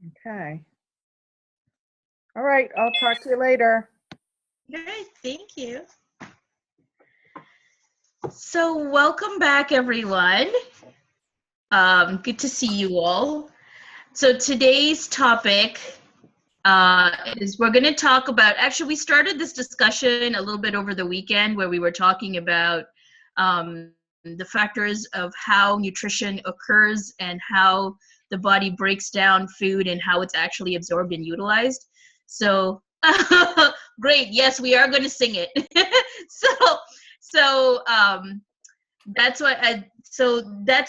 Okay. All right. I'll talk to you later. Good, thank you. So welcome back, everyone. Good to see you all. So today's topic is we're going to talk about, actually we started this discussion a little bit over the weekend where we were talking about the factors of how nutrition occurs and how the body breaks down food and how it's actually absorbed and utilized. So great, yes, we are going to sing it. so that's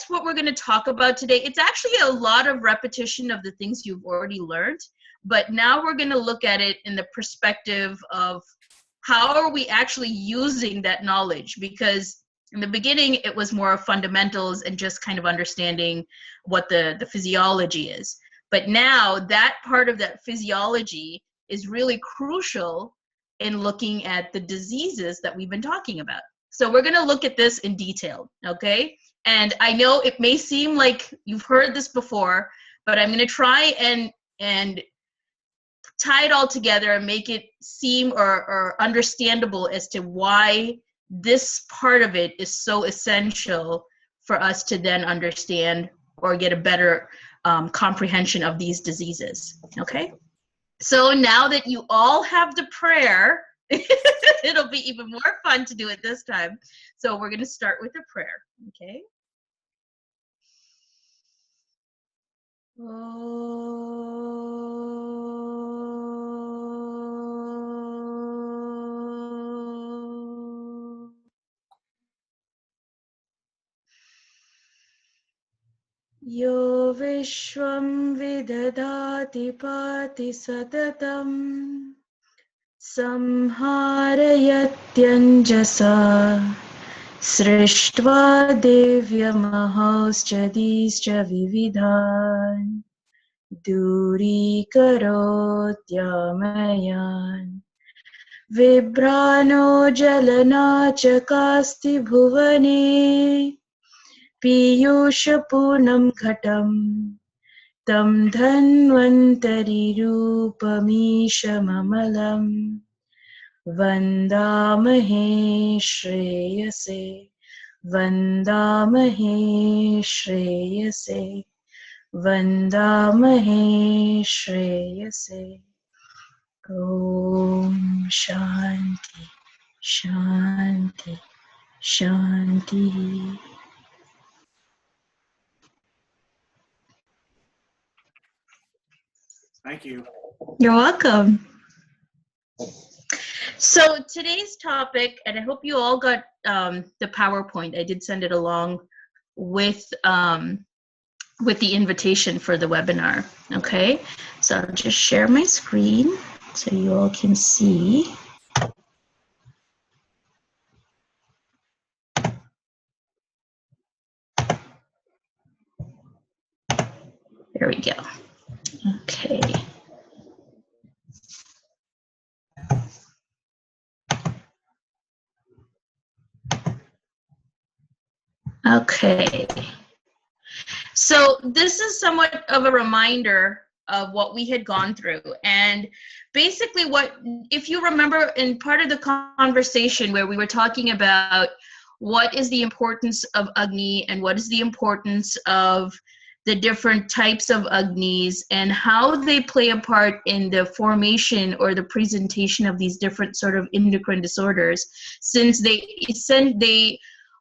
what we're going to talk about today. It's actually a lot of repetition of the things you've already learned, but now we're going to look at it in the perspective of how are we actually using that knowledge, because in the beginning it was more fundamentals and just kind of understanding what the physiology is, but now that part of that physiology is really crucial in looking at the diseases that we've been talking about. So we're going to look at this in detail, okay? And I know it may seem like you've heard this before, but I'm going to try and tie it all together and make it seem or understandable as to why this part of it is so essential for us to then understand or get a better comprehension of these diseases, okay? So now that you all have the prayer, it'll be even more fun to do it this time. So we're going to start with a prayer, okay? Yo Vishwam Vidadati Pati Satatam Samharayatyanjasa Srishtva Devyamahauschadischa Vividhan Durikarotyamayan Vibrano Jalana Chakasti Bhuvane Piyusha Punam Ghatam Tam Dhanvantari Rupamishamalam Vandamahe Shreyase Vandamahe Shreyase Vandamahe Shreyase. Om Shanti Shanti Shanti. Thank you. You're welcome. So today's topic, and I hope you all got the PowerPoint. I did send it along with the invitation for the webinar. Okay, so I'll just share my screen so you all can see. There we go. Okay. Okay. So this is somewhat of a reminder of what we had gone through. And basically if you remember in part of the conversation where we were talking about what is the importance of Agni and what is the importance of the different types of Agnis and how they play a part in the formation or the presentation of these different sort of endocrine disorders, since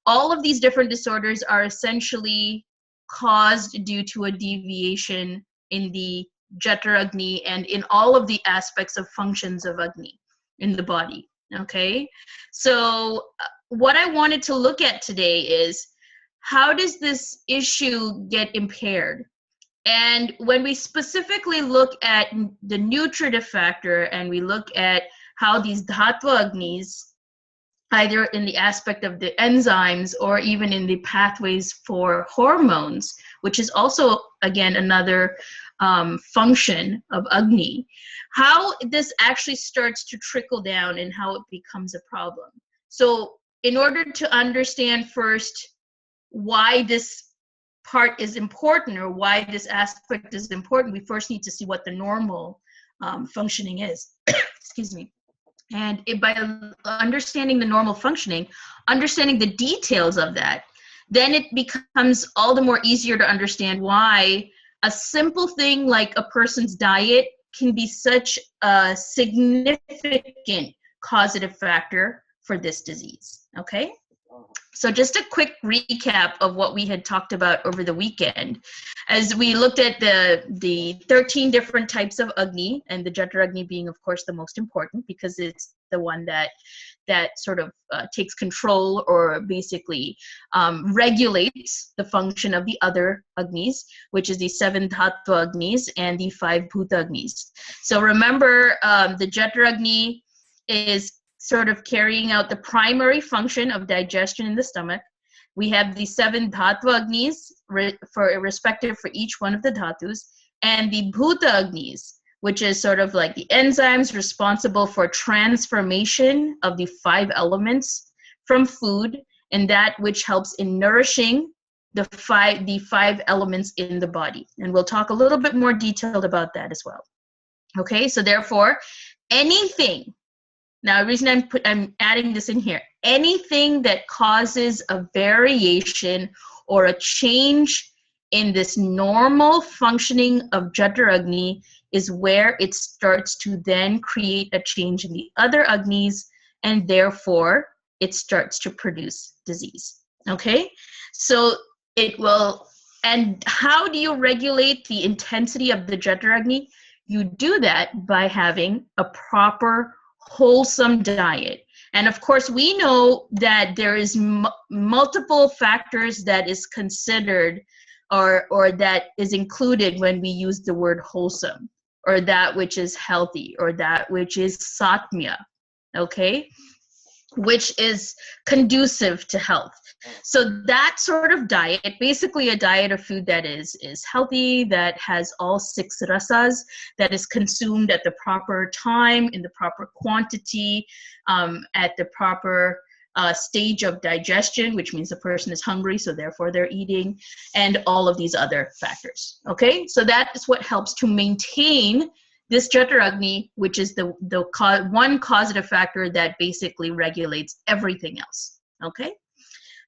all of these different disorders are essentially caused due to a deviation in the Jatra Agni and in all of the aspects of functions of Agni in the body, okay? So what I wanted to look at today is how does this issue get impaired? And when we specifically look at the nutritive factor and we look at how these Dhatva Agnis, either in the aspect of the enzymes or even in the pathways for hormones, which is also, again, another function of Agni, how this actually starts to trickle down and how it becomes a problem. So in order to understand first why this part is important, or why this aspect is important, we first need to see what the normal functioning is. Excuse me. And by understanding the normal functioning, understanding the details of that, then it becomes all the more easier to understand why a simple thing like a person's diet can be such a significant causative factor for this disease, okay? So just a quick recap of what we had talked about over the weekend. As we looked at the 13 different types of Agni, and the Jatra Agni being, of course, the most important because it's the one that sort of takes control, or basically regulates the function of the other Agnis, which is the 7 Dhattva Agnis and the 5 Bhuta Agnis. So remember, the Jatra Agni is sort of carrying out the primary function of digestion in the stomach. We have the 7 Dhattva Agnis, respective for each one of the dhatus, and the Bhuta Agnis, which is sort of like the enzymes responsible for transformation of the 5 elements from food, and that which helps in nourishing the five elements in the body. And we'll talk a little bit more detailed about that as well. Okay, so therefore, anything, now the reason I'm adding this in here, anything that causes a variation or a change in this normal functioning of Jatra Agni is where it starts to then create a change in the other Agnis, and therefore it starts to produce disease. Okay, so it will. And how do you regulate the intensity of the Jatra Agni? You do that by having a proper wholesome diet. And of course, we know that there is multiple factors that is considered or that is included when we use the word wholesome, or that which is healthy, or that which is satmya, okay, which is conducive to health. So that sort of diet, basically a diet of food that is healthy, that has all 6 rasas, that is consumed at the proper time, in the proper quantity, at the proper stage of digestion, which means the person is hungry, so therefore they're eating, and all of these other factors. Okay, so that is what helps to maintain this Jatra Agni, which is the one causative factor that basically regulates everything else. Okay,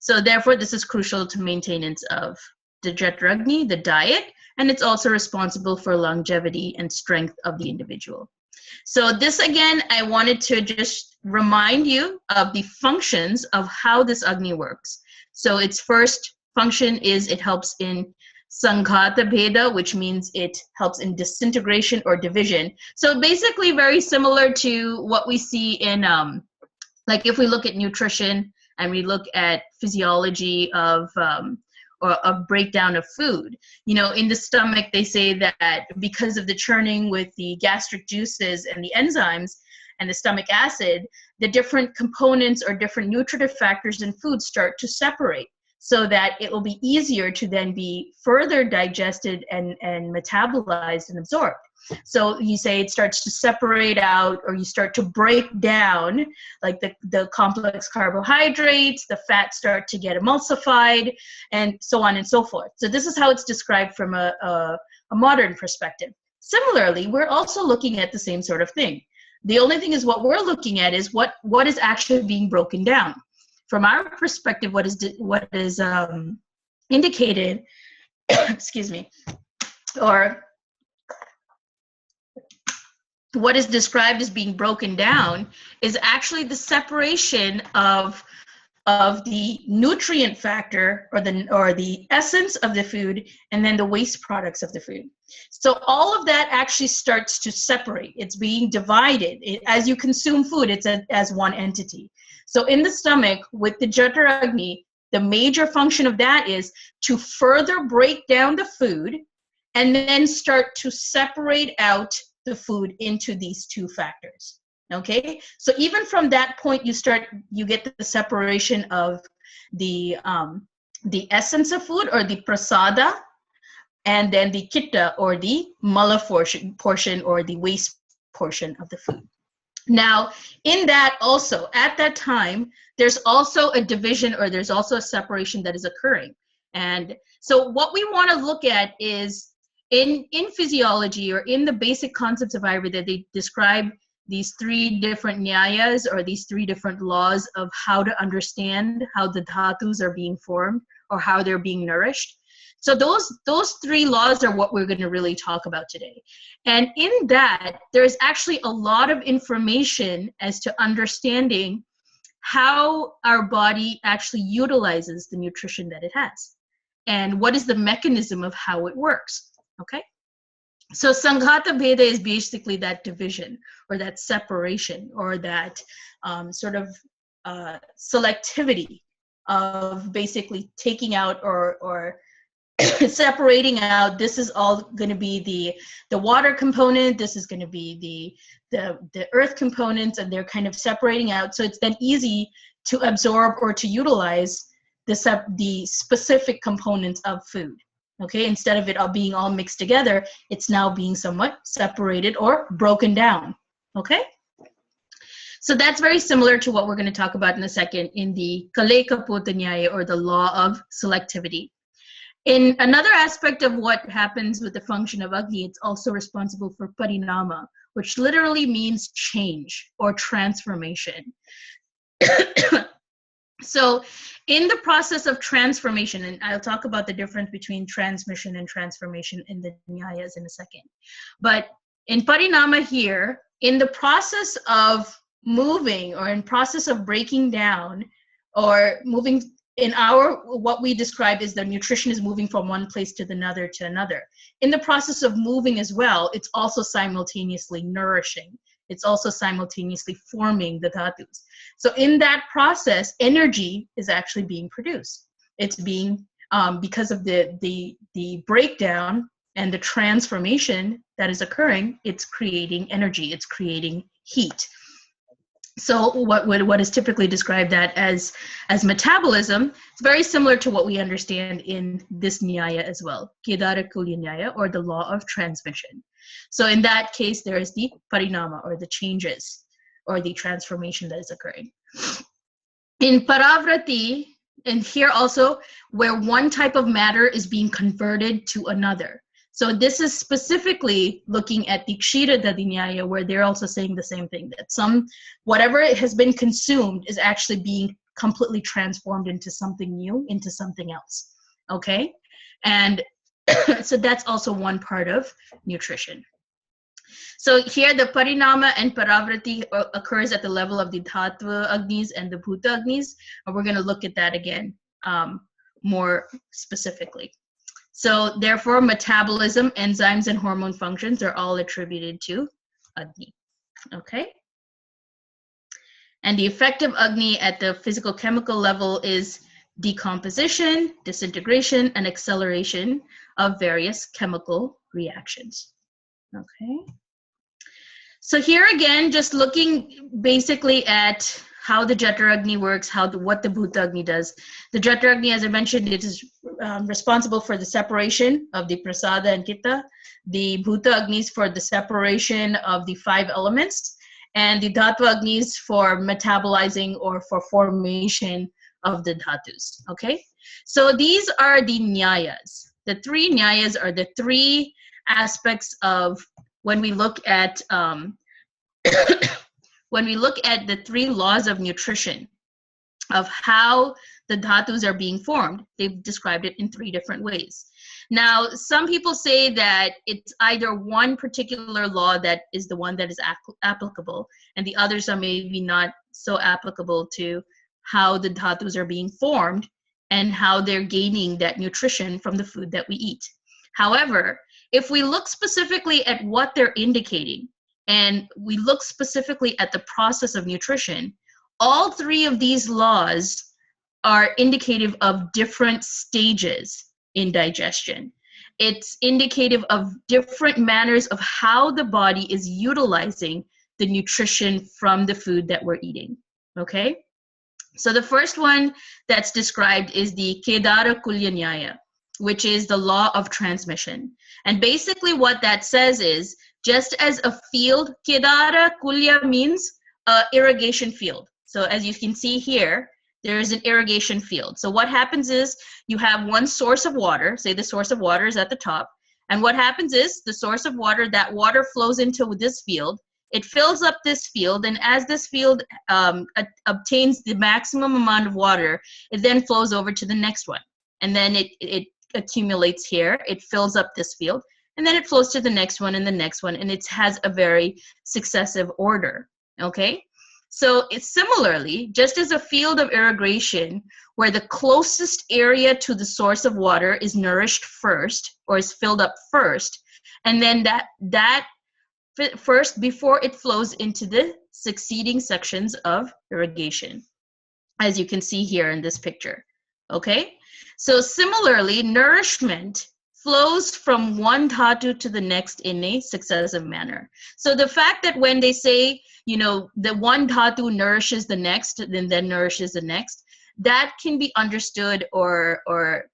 so therefore this is crucial to maintenance of the Jatra Agni, the diet, and it's also responsible for longevity and strength of the individual. So this, again, I wanted to just remind you of the functions of how this Agni works. So its first function is it helps in Sanghata Bheda, which means it helps in disintegration or division. So basically very similar to what we see in, like if we look at nutrition and we look at physiology of, or a breakdown of food. You know, in the stomach, they say that because of the churning with the gastric juices and the enzymes and the stomach acid, the different components or different nutritive factors in food start to separate, so that it will be easier to then be further digested and metabolized and absorbed. So you say it starts to separate out, or you start to break down, like the complex carbohydrates, the fats start to get emulsified, and so on and so forth. So this is how it's described from a modern perspective. Similarly, we're also looking at the same sort of thing. The only thing is what we're looking at is what is actually being broken down. From our perspective, what is indicated, excuse me, or what is described as being broken down is actually the separation of the nutrient factor, or the essence of the food, and then the waste products of the food. So all of that actually starts to separate. It's being divided. As you consume food, it's as one entity. So in the stomach, with the Jatra Agni, the major function of that is to further break down the food and then start to separate out the food into these 2 factors. Okay, so even from that point, you get the separation of the essence of food, or the prasada, and then the kitta, or the mala portion, or the waste portion of the food. Now, in that also, at that time, there's also a division, or there's also a separation that is occurring. And So what we want to look at is in physiology or in the basic concepts of Ayurveda, they describe these three different nyayas or these three different laws of how to understand how the dhatus are being formed or how they're being nourished. So those three laws are what we're going to really talk about today. And in that, there's actually a lot of information as to understanding how our body actually utilizes the nutrition that it has and what is the mechanism of how it works. Okay? So Sanghata Bheda is basically that division or that separation or that sort of selectivity of basically taking out or separating out. This is all going to be the water component, this is going to be the earth components, and they're kind of separating out, so it's then easy to absorb or to utilize the specific components of food. Okay, instead of it all being all mixed together, it's now being somewhat separated or broken down. Okay, so that's very similar to what we're going to talk about in a second in the Kalekapota Nyaya, or the law of selectivity. In another aspect of what happens with the function of Agni, it's also responsible for parinama, which literally means change or transformation. So in the process of transformation, and I'll talk about the difference between transmission and transformation in the Nyayas in a second. But in parinama here, in the process of moving or in process of breaking down or moving, in what we describe is the nutrition is moving from one place to another. In the process of moving as well, it's also simultaneously nourishing. It's also simultaneously forming the dhatus. So in that process, energy is actually being produced. It's being, because of the breakdown and the transformation that is occurring, it's creating energy, it's creating heat. So what is typically described that as metabolism, it's very similar to what we understand in this Nyaya as well, Kedara Kulya Nyaya, or the law of transmission. So in that case, there is the parinama, or the changes, or the transformation that is occurring. In Paravrati, and here also, where one type of matter is being converted to another. So this is specifically looking at the Kshira Nyaya, where they're also saying the same thing, that whatever has been consumed is actually being completely transformed into something new, into something else. Okay? And so that's also one part of nutrition. So here the parinama and paravrati occurs at the level of the Dhatva Agnis and the Bhuta Agnis, and we're going to look at that again more specifically. So therefore, metabolism, enzymes, and hormone functions are all attributed to Agni. Okay? And the effect of Agni at the physical chemical level is decomposition, disintegration, and acceleration of various chemical reactions. Okay? So here again, just looking basically at how the Jataragni works, what the Bhutagni does. The Jataragni, as I mentioned, it is responsible for the separation of the Prasada and Kitta, the Bhutagnis for the separation of the 5 elements, and the Dhatva-agnis for metabolizing or for formation of the dhatus. Okay, so these are the Nyayas. The 3 Nyayas are the 3 aspects of when we look at when we look at the 3 laws of nutrition, of how the dhatus are being formed. They've described it in 3 different ways. Now, some people say that it's either one particular law that is the one that is applicable, and the others are maybe not so applicable to how the dhatus are being formed and how they're gaining that nutrition from the food that we eat. However, if we look specifically at what they're indicating, and we look specifically at the process of nutrition, all 3 of these laws are indicative of different stages in digestion. It's indicative of different manners of how the body is utilizing the nutrition from the food that we're eating. Okay? So the first one that's described is the Kedara Kulya Nyaya, which is the law of transmission. And basically what that says is, just as a field, Kedara Kulya means irrigation field. So as you can see here, there is an irrigation field. So what happens is you have one source of water, say the source of water is at the top, and what happens is the source of water, that water flows into this field, it fills up this field, and as this field obtains the maximum amount of water, it then flows over to the next one. And then it accumulates here, it fills up this field, and then it flows to the next one and the next one, and it has a very successive order, okay? So it's similarly, just as a field of irrigation where the closest area to the source of water is nourished first or is filled up first, and then that first before it flows into the succeeding sections of irrigation, as you can see here in this picture, okay? So similarly, nourishment flows from one dhatu to the next in a successive manner. So the fact that when they say, you know, the one dhatu nourishes the next, then nourishes the next, that can be understood or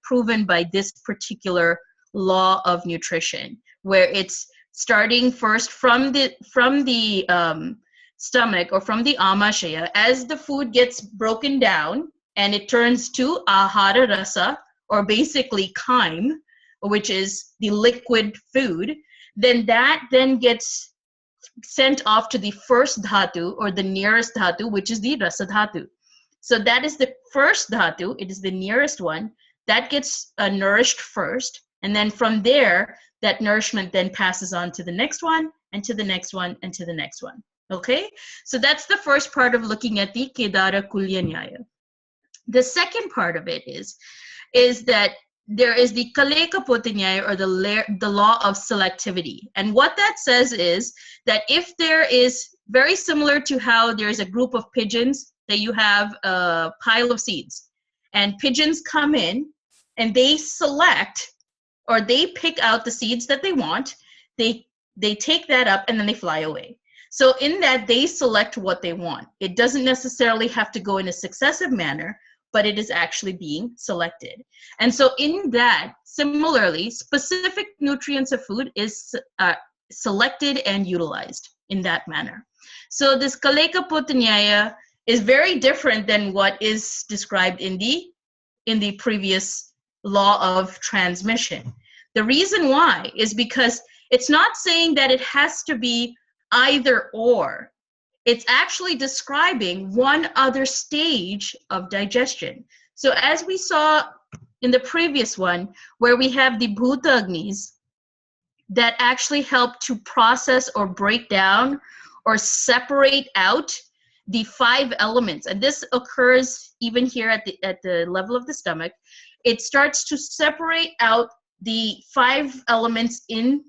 proven by this particular law of nutrition, where it's starting first from the stomach or from the amashaya. As the food gets broken down and it turns to ahara rasa, or basically chyme, which is the liquid food, then that then gets sent off to the first dhatu or the nearest dhatu, which is the rasa dhatu. So that is the first dhatu, it is the nearest one, that gets nourished first, and then from there, that nourishment then passes on to the next one, and to the next one, and to the next one, okay? So that's the first part of looking at the Kedara Kulya Nyaya. The second part of it is that there is the Kaleka Potanyaya, or the law of selectivity. And what that says is that if there is, very similar to how there's a group of pigeons, that you have a pile of seeds, and pigeons come in and they select, or they pick out the seeds that they want, they take that up and then they fly away. So in that, they select what they want. It doesn't necessarily have to go in a successive manner, but it is actually being selected. And so in that, similarly, specific nutrients of food is selected and utilized in that manner. So this Kaleka Potanyaya is very different than what is described in the previous law of transmission. The reason why is because it's not saying that it has to be either or. It's actually describing one other stage of digestion. So as we saw in the previous one, where we have the Bhuta Agnis that actually help to process or break down or separate out the 5 elements, and this occurs even here at the level of the stomach. It starts to separate out the 5 elements in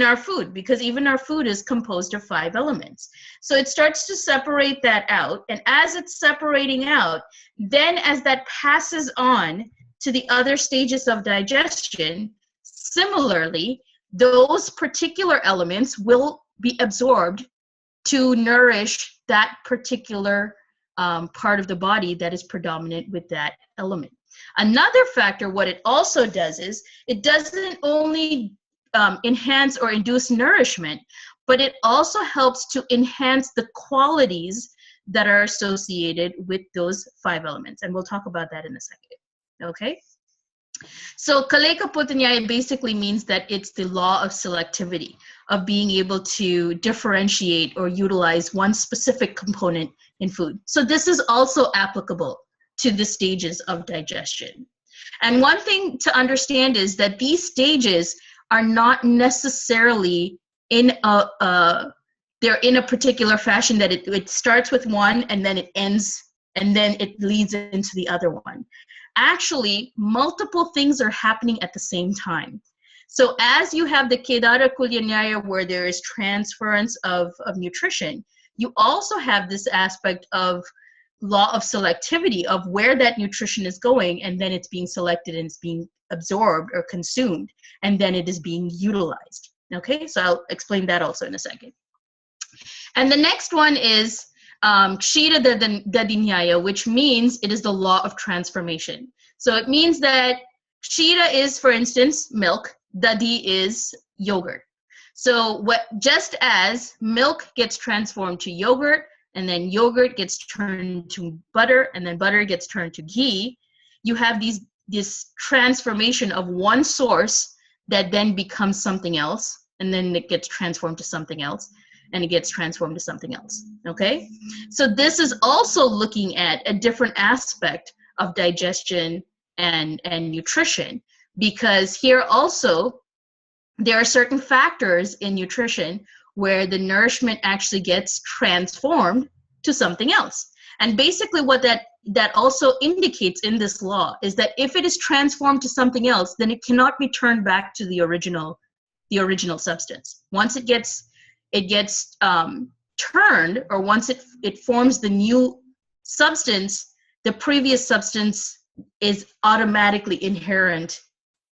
our food, because even our food is composed of 5 elements. So it starts to separate that out, and as it's separating out, then as that passes on to the other stages of digestion, similarly, those particular elements will be absorbed to nourish that particular part of the body that is predominant with that element. Another factor, what it also does is, it doesn't only enhance or induce nourishment, but it also helps to enhance the qualities that are associated with those 5 elements. And we'll talk about that in a second, okay? So Kaleka Potanyaya basically means that it's the law of selectivity, of being able to differentiate or utilize one specific component in food. So this is also applicable to the stages of digestion. And one thing to understand is that these stages are not necessarily in they're in a particular fashion, that it starts with one and then it ends and then it leads into the other one. Actually, multiple things are happening at the same time. So as you have the Kedara Kulya Nyaya, where there is transference of nutrition, you also have this aspect of law of selectivity, of where that nutrition is going, and then it's being selected and it's being absorbed or consumed, and then it is being utilized. Okay, so I'll explain that also in a second. And the next one is Kshira Dadinyaya, which means it is the law of transformation. So it means that Kshira is, for instance, milk, Dadi is yogurt. So just as milk gets transformed to yogurt, and then yogurt gets turned to butter, and then butter gets turned to ghee, you have this transformation of one source that then becomes something else, and then it gets transformed to something else, and it gets transformed to something else, okay? So this is also looking at a different aspect of digestion and nutrition, because here also, there are certain factors in nutrition where the nourishment actually gets transformed to something else. And basically what that also indicates in this law is that if it is transformed to something else, then it cannot be turned back to the original substance. Once it gets turned, or once it forms the new substance, the previous substance is automatically inherent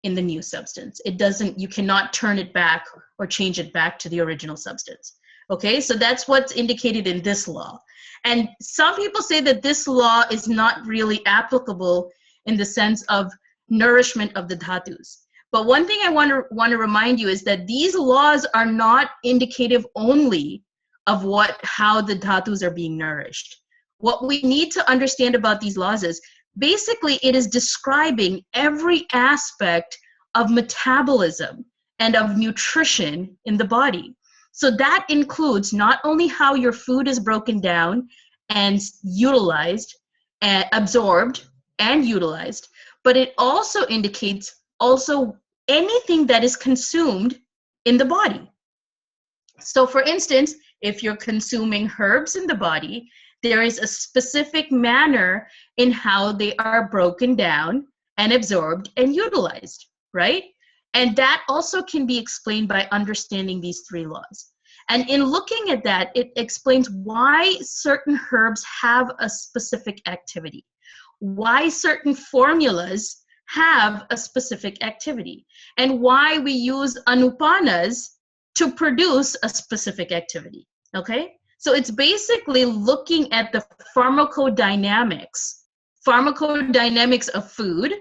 in the new substance. You cannot turn it back or change it back to the original substance. Okay, so that's what's indicated in this law. And some people say that this law is not really applicable in the sense of nourishment of the dhatus. But one thing I want to remind you is that these laws are not indicative only of how the dhatus are being nourished. What we need to understand about these laws is basically it is describing every aspect of metabolism and of nutrition in the body. So that includes not only how your food is broken down and utilized, and absorbed and utilized, but it also indicates anything that is consumed in the body. So for instance, if you're consuming herbs in the body, there is a specific manner in how they are broken down and absorbed and utilized, right? And that also can be explained by understanding these three laws. And in looking at that, it explains why certain herbs have a specific activity, why certain formulas have a specific activity, and why we use anupanas to produce a specific activity, okay? So it's basically looking at the pharmacodynamics of food,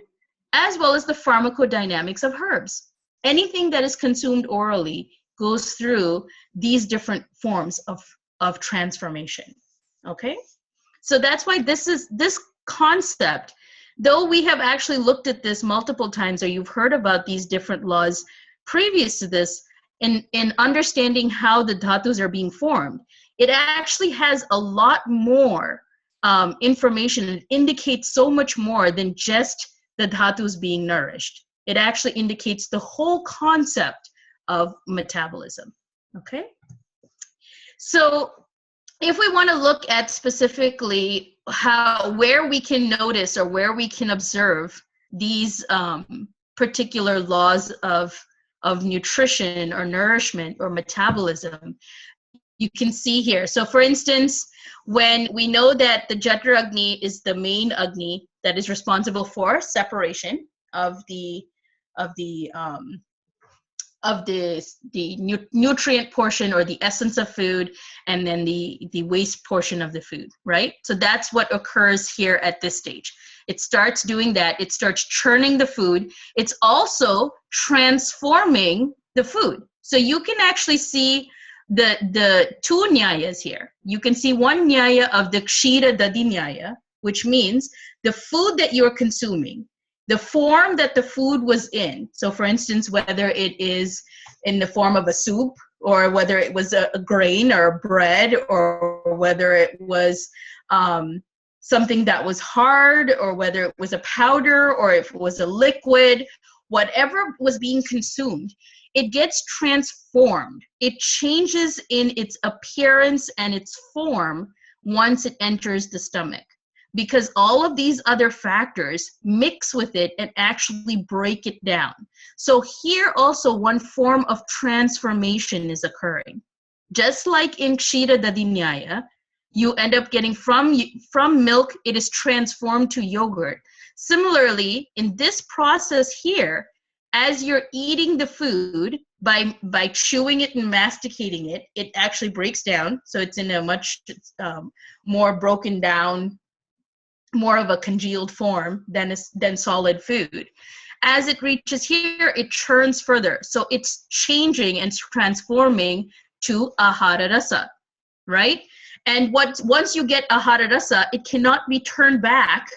as well as the pharmacodynamics of herbs. Anything that is consumed orally goes through these different forms of transformation, okay? So that's why this concept, though we have actually looked at this multiple times, or you've heard about these different laws previous to this, in understanding how the dhatus are being formed, it actually has a lot more information. It indicates so much more than just the dhatus being nourished. It actually indicates the whole concept of metabolism, okay? So if we want to look at specifically where we can notice or where we can observe these particular laws of nutrition or nourishment or metabolism, you can see here. So for instance, when we know that the Jatra Agni is the main Agni that is responsible for separation of the nutrient portion or the essence of food, and then the waste portion of the food, right? So that's what occurs here at this stage. It starts doing that. It starts churning the food. It's also transforming the food. So you can actually see the two nyayas here. You can see one nyaya of the Kshira Dadi nyaya, which means the food that you're consuming, the form that the food was in. So for instance, whether it is in the form of a soup, or whether it was a grain or a bread, or whether it was something that was hard, or whether it was a powder, or if it was a liquid, whatever was being consumed, it gets transformed. It changes in its appearance and its form once it enters the stomach, because all of these other factors mix with it and actually break it down. So here also one form of transformation is occurring. Just like in Kshira Dadinyaya, you end up getting from milk, it is transformed to yogurt. Similarly, in this process here, as you're eating the food, by chewing it and masticating it, it actually breaks down. So it's in a much more broken down, more of a congealed form than solid food. As it reaches here, it churns further. So it's changing and transforming to ahara rasa, right? And once you get ahara rasa, it cannot be turned back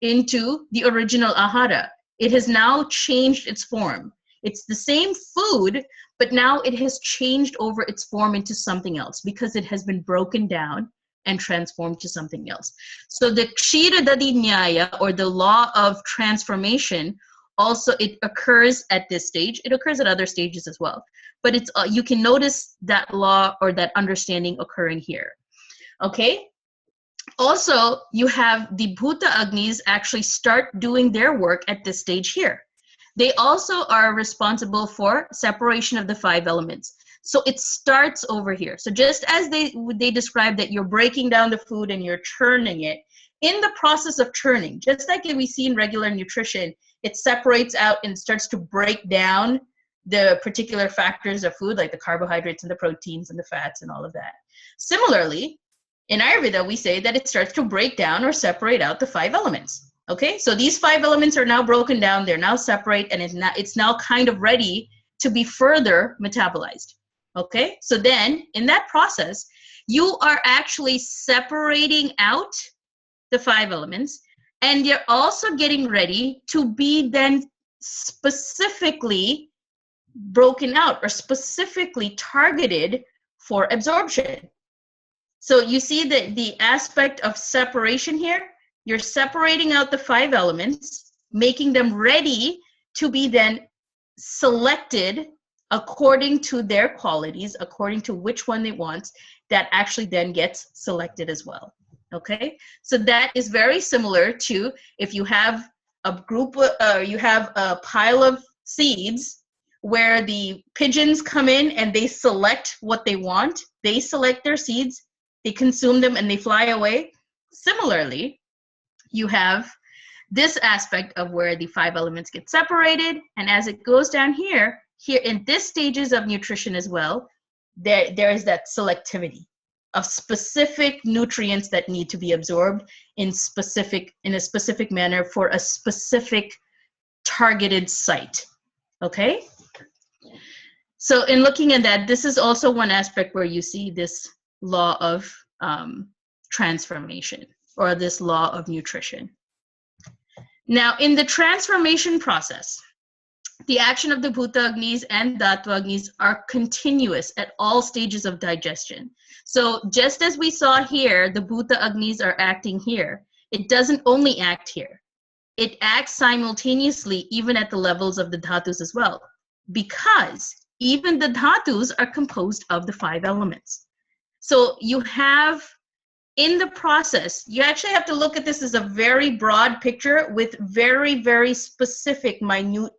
into the original ahara. It has now changed its form. It's the same food, but now it has changed over its form into something else because it has been broken down and transformed to something else. So the Kshiradadi Nyaya, or the law of transformation, also it occurs at this stage. It occurs at other stages as well. But it's you can notice that law or that understanding occurring here. Okay? Also, you have the Bhuta Agnis actually start doing their work at this stage here. They also are responsible for separation of the 5 elements. So it starts over here. So just as they describe that you're breaking down the food and you're churning it, in the process of churning, just like we see in regular nutrition, it separates out and starts to break down the particular factors of food, like the carbohydrates and the proteins and the fats and all of that. Similarly, in Ayurveda, we say that it starts to break down or separate out the 5 elements. Okay, so these 5 elements are now broken down, they're now separate, and it's now kind of ready to be further metabolized. Okay, so then in that process, you are actually separating out the 5 elements, and you're also getting ready to be then specifically broken out or specifically targeted for absorption. So you see the aspect of separation here. You're separating out the 5 elements, making them ready to be then selected according to their qualities, according to which one they want, that actually then gets selected as well. Okay, so that is very similar to if you have a group, you have a pile of seeds where the pigeons come in and they select what they want. They select their seeds, they consume them, and they fly away. Similarly, you have this aspect of where the 5 elements get separated, and as it goes down here in this stages of nutrition as well, there is that selectivity of specific nutrients that need to be absorbed in a specific manner for a specific targeted site. Okay? So in looking at that, this is also one aspect where you see this law of transformation, or this law of nutrition. Now, in the transformation process, the action of the Bhuta Agnis and Dhatua Agnis are continuous at all stages of digestion. So just as we saw here, the Bhuta Agnis are acting here. It doesn't only act here. It acts simultaneously even at the levels of the Dhatus as well, because even the Dhatus are composed of the 5 elements. So you have, in the process, you actually have to look at this as a very broad picture with very, very specific, minute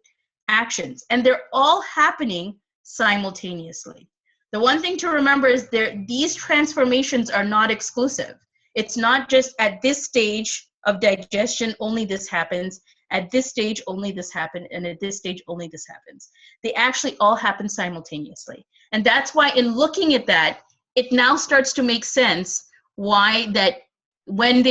actions, and they're all happening simultaneously. The one thing to remember is these transformations are not exclusive. It's not just at this stage of digestion only this happens, at this stage only this happens, and at this stage only this happens. They actually all happen simultaneously. And that's why in looking at that, it now starts to make sense why that when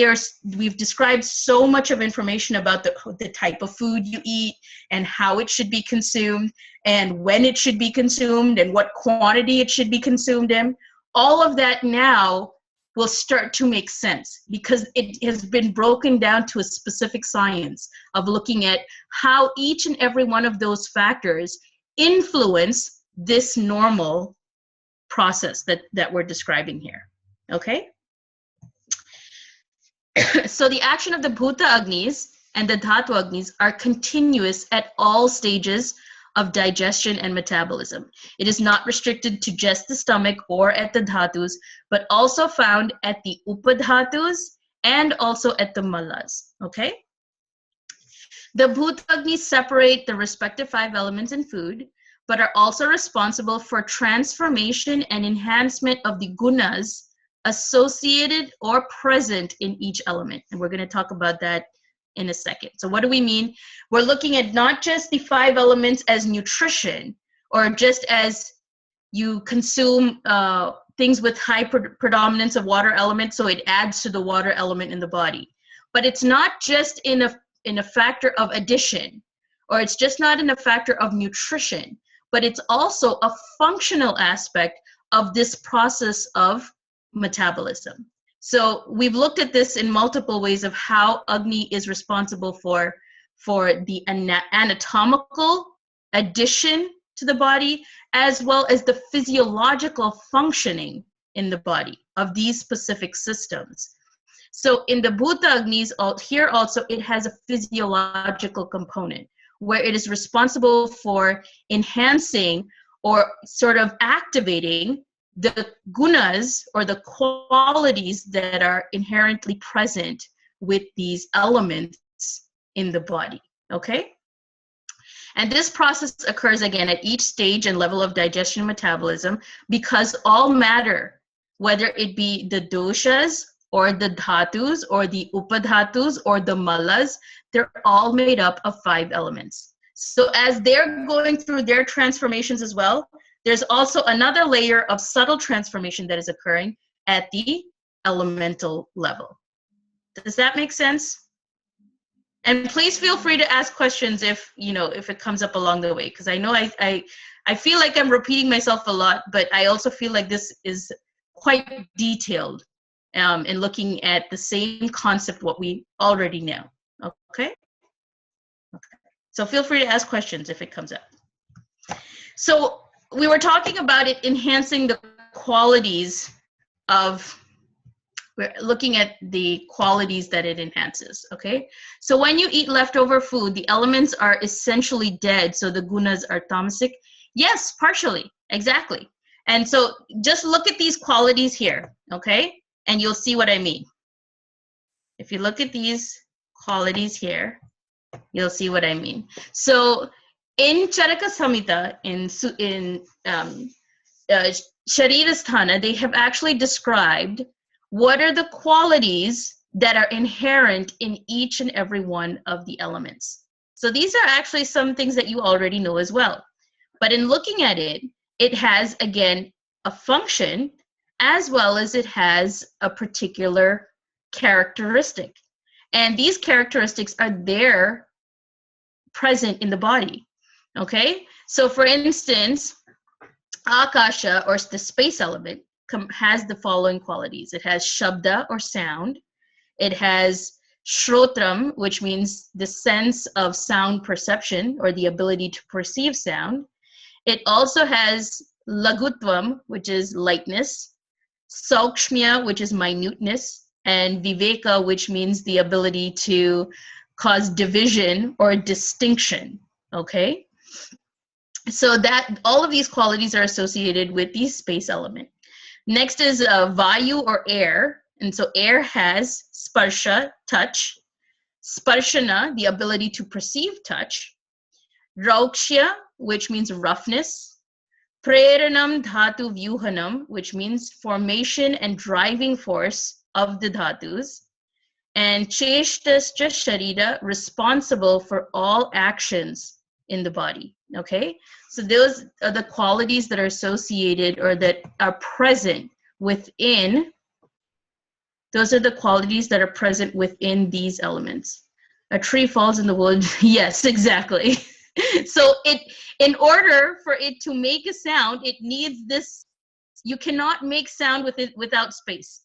we've described so much of information about the type of food you eat and how it should be consumed and when it should be consumed and what quantity it should be consumed in, all of that now will start to make sense because it has been broken down to a specific science of looking at how each and every one of those factors influence this normal process that we're describing here. Okay? So the action of the Bhuta Agnis and the Dhatu Agnis are continuous at all stages of digestion and metabolism. It is not restricted to just the stomach or at the Dhatus, but also found at the Upadhatus and also at the Malas. Okay? The Bhuta Agnis separate the respective 5 elements in food, but are also responsible for transformation and enhancement of the gunas associated or present in each element. And we're going to talk about that in a second. So what do we mean? We're looking at not just the 5 elements as nutrition or just as you consume things with high predominance of water elements, so it adds to the water element in the body. But it's not just in a factor of addition, or it's just not in a factor of nutrition, but it's also a functional aspect of this process of metabolism. So we've looked at this in multiple ways of how Agni is responsible for the anatomical addition to the body, as well as the physiological functioning in the body of these specific systems. So in the Bhuta Agnis, here also it has a physiological component where it is responsible for enhancing or sort of activating the gunas or the qualities that are inherently present with these elements in the body, okay? And this process occurs again at each stage and level of digestion and metabolism because all matter, whether it be the doshas or the dhatus or the upadhatus or the malas, they're all made up of 5 elements. So as they're going through their transformations as well, there's also another layer of subtle transformation that is occurring at the elemental level. Does that make sense? And please feel free to ask questions if it comes up along the way, because I know I feel like I'm repeating myself a lot, but I also feel like this is quite detailed in looking at the same concept what we already know. Okay? So feel free to ask questions if it comes up. So we were talking about it enhancing the qualities of, we're looking at the qualities that it enhances, okay? So when you eat leftover food, the elements are essentially dead, so the gunas are tamasic. Yes, partially, exactly. And so just look at these qualities here, okay? And you'll see what I mean. If you look at these qualities here, you'll see what I mean. So in Charaka Samhita, in Sharirasthana, they have actually described what are the qualities that are inherent in each and every one of the elements. So these are actually some things that you already know as well. But in looking at it, it has, again, a function as well as it has a particular characteristic. And these characteristics are there present in the body, okay? So for instance, Akasha, or the space element, has the following qualities. It has Shabda, or sound. It has Shrotram, which means the sense of sound perception, or the ability to perceive sound. It also has Lagutvam, which is lightness, Saukshmya, which is minuteness, and Viveka, which means the ability to cause division or distinction, okay? So that all of these qualities are associated with the space element. Next is Vayu, or air. And so air has Sparsha, touch, Sparshana, the ability to perceive touch, Raukshya, which means roughness, Preranam Dhatu Vyuhanam, which means formation and driving force of the dhatus, and Cheshtascha Sharira, responsible for all actions in the body, okay? So those are the qualities that are associated or that are present within, those are the qualities that are present within these elements. A tree falls in the wood, yes, exactly. So in order for it to make a sound, it needs this, you cannot make sound with it without space,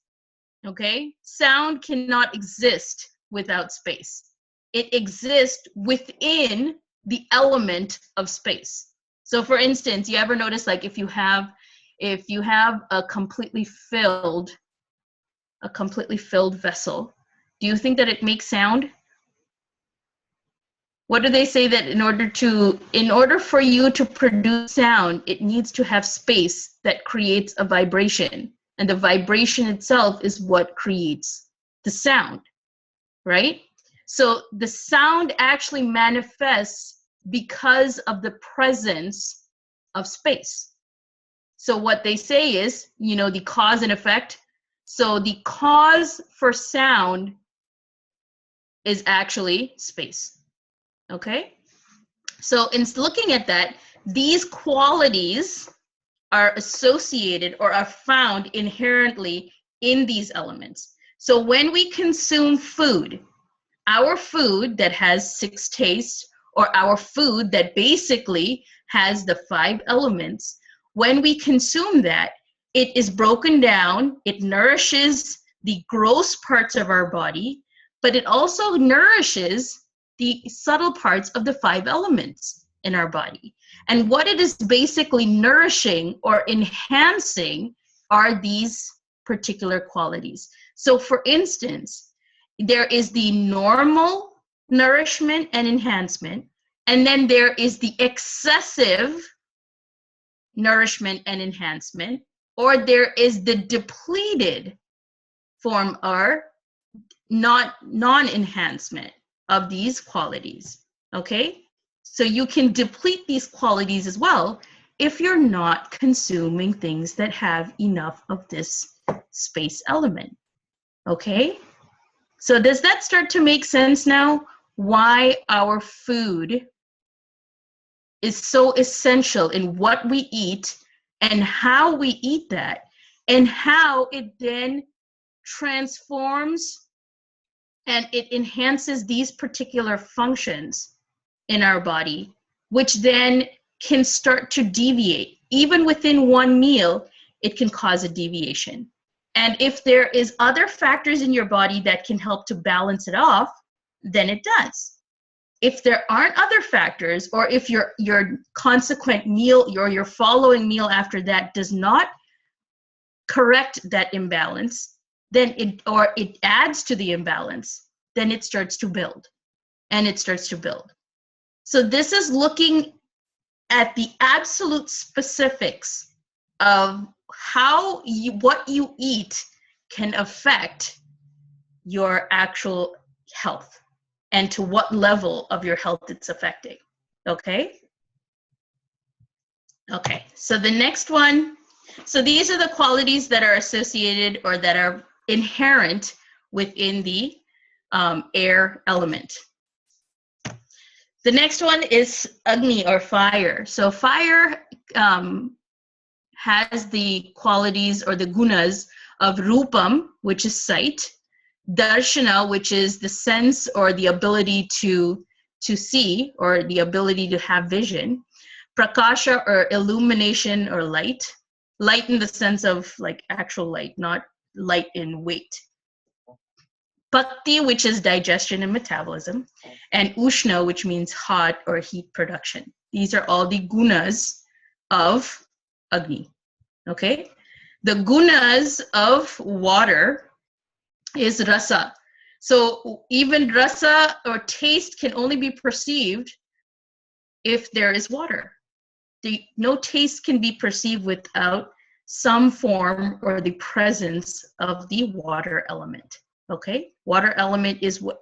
okay? Sound cannot exist without space. It exists within the element of space. So for instance, you ever notice, like, if you have a completely filled vessel, do you think that it makes sound? What do they say, that in order for you to produce sound, it needs to have space that creates a vibration, and the vibration itself is what creates the sound, right? So the sound actually manifests because of the presence of space. So what they say is, the cause and effect. So the cause for sound is actually space, okay? So in looking at that, these qualities are associated or are found inherently in these elements. So when we consume food, our food that has 6 tastes, or our food that basically has the 5 elements, when we consume that, it is broken down, it nourishes the gross parts of our body, but it also nourishes the subtle parts of the 5 elements in our body. And what it is basically nourishing or enhancing are these particular qualities. So for instance, there is the normal nourishment and enhancement, and then there is the excessive nourishment and enhancement, or there is the depleted form or non-enhancement of these qualities, okay? So you can deplete these qualities as well if you're not consuming things that have enough of this space element, okay? So does that start to make sense now? Why our food is so essential in what we eat and how we eat that, and how it then transforms and it enhances these particular functions in our body, which then can start to deviate. Even within one meal, it can cause a deviation. And if there is other factors in your body that can help to balance it off, then it does. If there aren't other factors, or if your consequent meal or your following meal after that does not correct that imbalance, then it adds to the imbalance, then it starts to build, and it starts to build. So this is looking at the absolute specifics of how what you eat can affect your actual health and to what level of your health it's affecting, okay? Okay, so the next one, so these are the qualities that are associated or that are inherent within the air element. The next one is Agni or fire. So fire has the qualities or the gunas of Rupam, which is sight, Darshana, which is the sense or the ability to see or the ability to have vision, Prakasha or illumination or light in the sense of like actual light, not light in weight. Bhakti, which is digestion and metabolism, and Ushna, which means hot or heat production. These are all the gunas of Agni, okay? The gunas of water is rasa. So even rasa or taste can only be perceived if there is water. No taste can be perceived without some form or the presence of the water element. Okay, water element is what,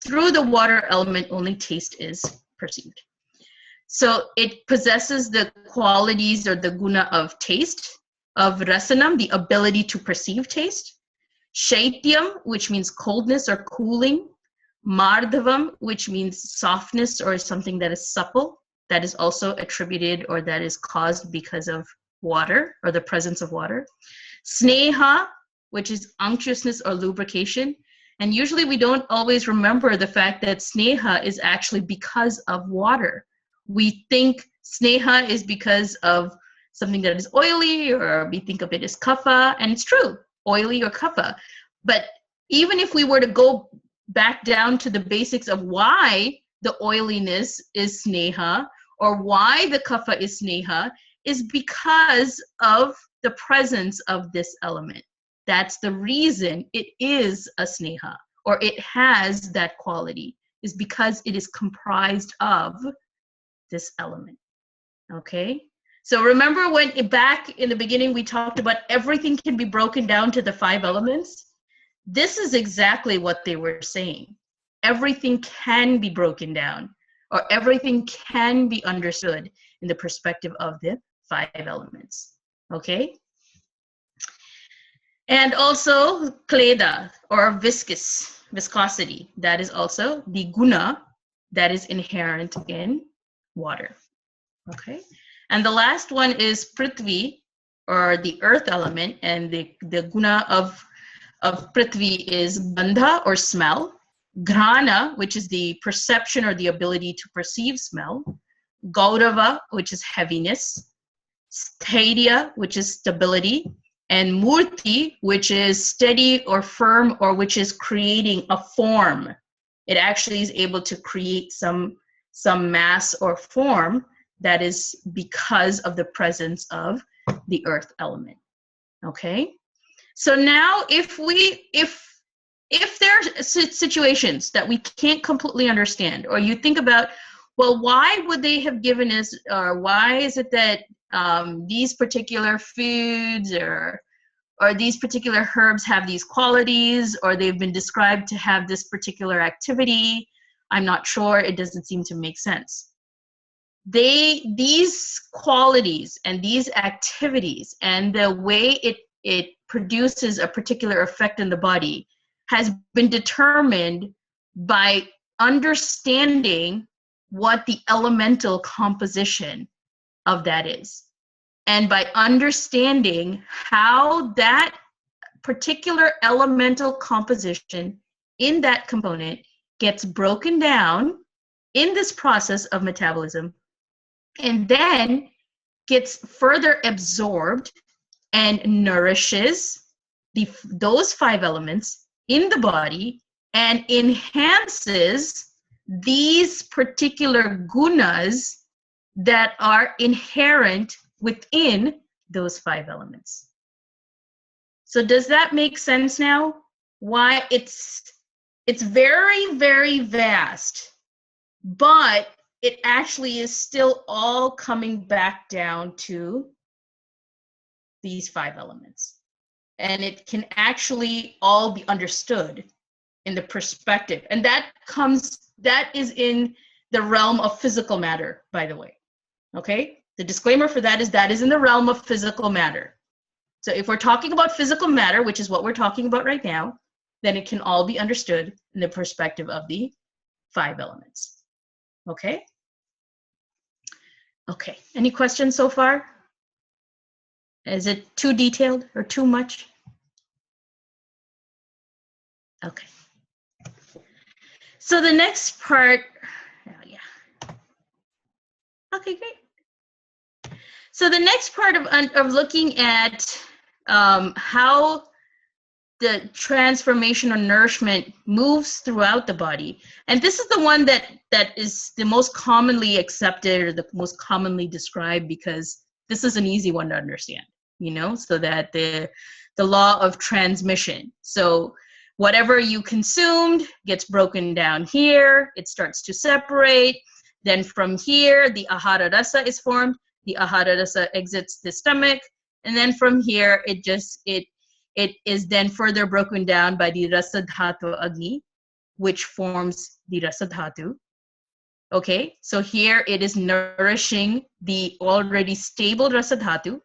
through the water element only taste is perceived. So it possesses the qualities or the guna of taste, of rasanam, the ability to perceive taste, shaityam, which means coldness or cooling, mardhavam, which means softness or something that is supple, that is also attributed or that is caused because of water or the presence of water, sneha, which is unctuousness or lubrication. And usually we don't always remember the fact that sneha is actually because of water. We think sneha is because of something that is oily, or we think of it as kapha, and it's true, oily or kapha. But even if we were to go back down to the basics of why the oiliness is sneha, or why the kapha is sneha, is because of the presence of this element. That's the reason it is a sneha, or it has that quality, is because it is comprised of this element, okay? So remember when back in the beginning we talked about everything can be broken down to the 5 elements? This is exactly what they were saying. Everything can be broken down, or everything can be understood in the perspective of the 5 elements, okay? And also kleda, or viscosity, that is also the guna that is inherent in water, okay? And the last one is prithvi, or the earth element, and the guna of prithvi is gandha, or smell, grana, which is the perception or the ability to perceive smell, gaurava, which is heaviness, stadia, which is stability, and murti, which is steady or firm, or which is creating a form. It actually is able to create some mass or form that is because of the presence of the earth element. Okay, so now if there are situations that we can't completely understand, or you think about, well, why would they have given us, or why is it that these particular foods or these particular herbs have these qualities, or they've been described to have this particular activity? I'm not sure. It doesn't seem to make sense. These qualities and these activities and the way it produces a particular effect in the body has been determined by understanding what the elemental composition of that is, and by understanding how that particular elemental composition in that component gets broken down in this process of metabolism, and then gets further absorbed and nourishes those 5 elements in the body and enhances these particular gunas that are inherent within those 5 elements. So does that make sense now? Why it's very, very vast, but it actually is still all coming back down to these 5 elements. And it can actually all be understood in the perspective. And that is in the realm of physical matter, by the way. Okay? The disclaimer for that is in the realm of physical matter. So if we're talking about physical matter, which is what we're talking about right now, then it can all be understood in the perspective of the 5 elements. Okay? Okay. Any questions so far? Is it too detailed or too much? Okay. So the next part, okay, great. So the next part of looking at how the transformation or nourishment moves throughout the body, and this is the one that is the most commonly accepted or the most commonly described, because this is an easy one to understand, so that the law of transmission. So whatever you consumed gets broken down here, it starts to separate. Then from here, the ahara rasa is formed. The ahara rasa exits the stomach. And then from here, it is then further broken down by the rasa dhatu Agni, which forms the rasa dhatu. Okay, so here it is nourishing the already stable rasa dhatu,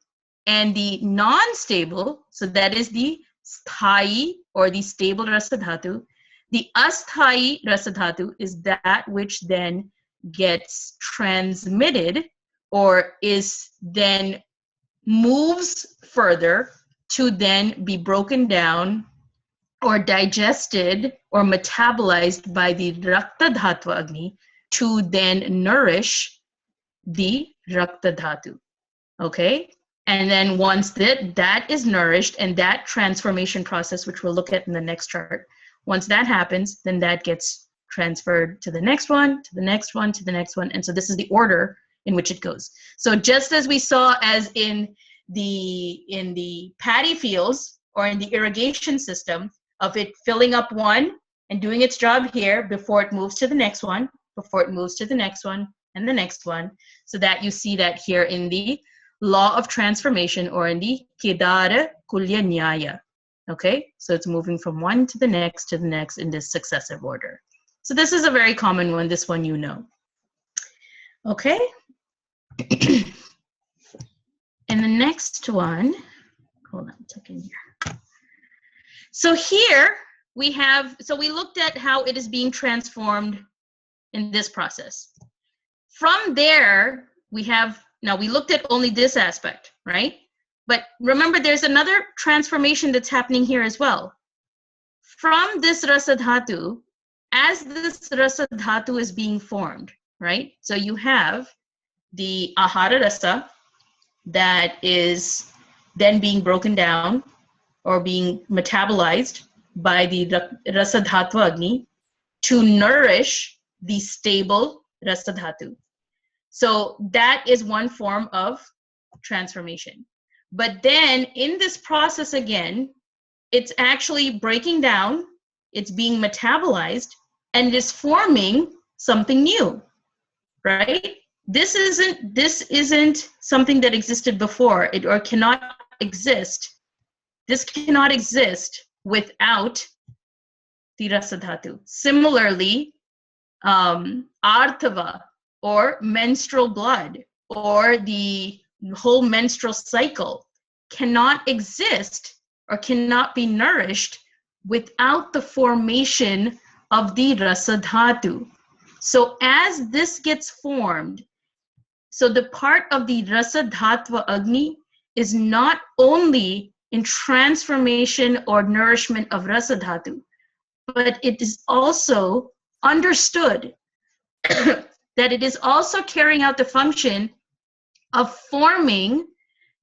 and the non-stable, so that is the sthai or the stable rasa dhatu. The asthai rasa dhatu is that which then gets transmitted or is then moves further to then be broken down or digested or metabolized by the rakta dhatu Agni to then nourish the rakta dhatu. Okay? And then once that is nourished, and that transformation process, which we'll look at in the next chart, once that happens, then that gets transferred to the next one, to the next one, to the next one. And so this is the order in which it goes. So just as we saw as in the paddy fields or in the irrigation system of it filling up one and doing its job here before it moves to the next one, before it moves to the next one and the next one, so that you see that here in the law of transformation or in the Kedara Kulya Nyaya. Okay, so it's moving from one to the next in this successive order. So this is a very common one, this one you know. Okay. And the next one, hold on a second here. So here we have, so we looked at how it is being transformed in this process. From there, we have, now we looked at only this aspect, right? But remember, there's another transformation that's happening here as well. From this rasa dhatu, as this rasa dhatu is being formed, right? So you have the ahara rasa that is then being broken down or being metabolized by the Rasadhatva Agni to nourish the stable Rasadhatu. So that is one form of transformation. But then in this process again, it's actually breaking down, it's being metabolized, and it is forming something new, right? This isn't something that existed before, or cannot exist. This cannot exist without the Rasadhatu. Similarly, Artava, or menstrual blood, or the whole menstrual cycle cannot exist or cannot be nourished without the formation of the Rasadhatu. So as this gets formed, so the part of the Rasadhatva Agni is not only in transformation or nourishment of Rasadhatu, but it is also understood that it is also carrying out the function of forming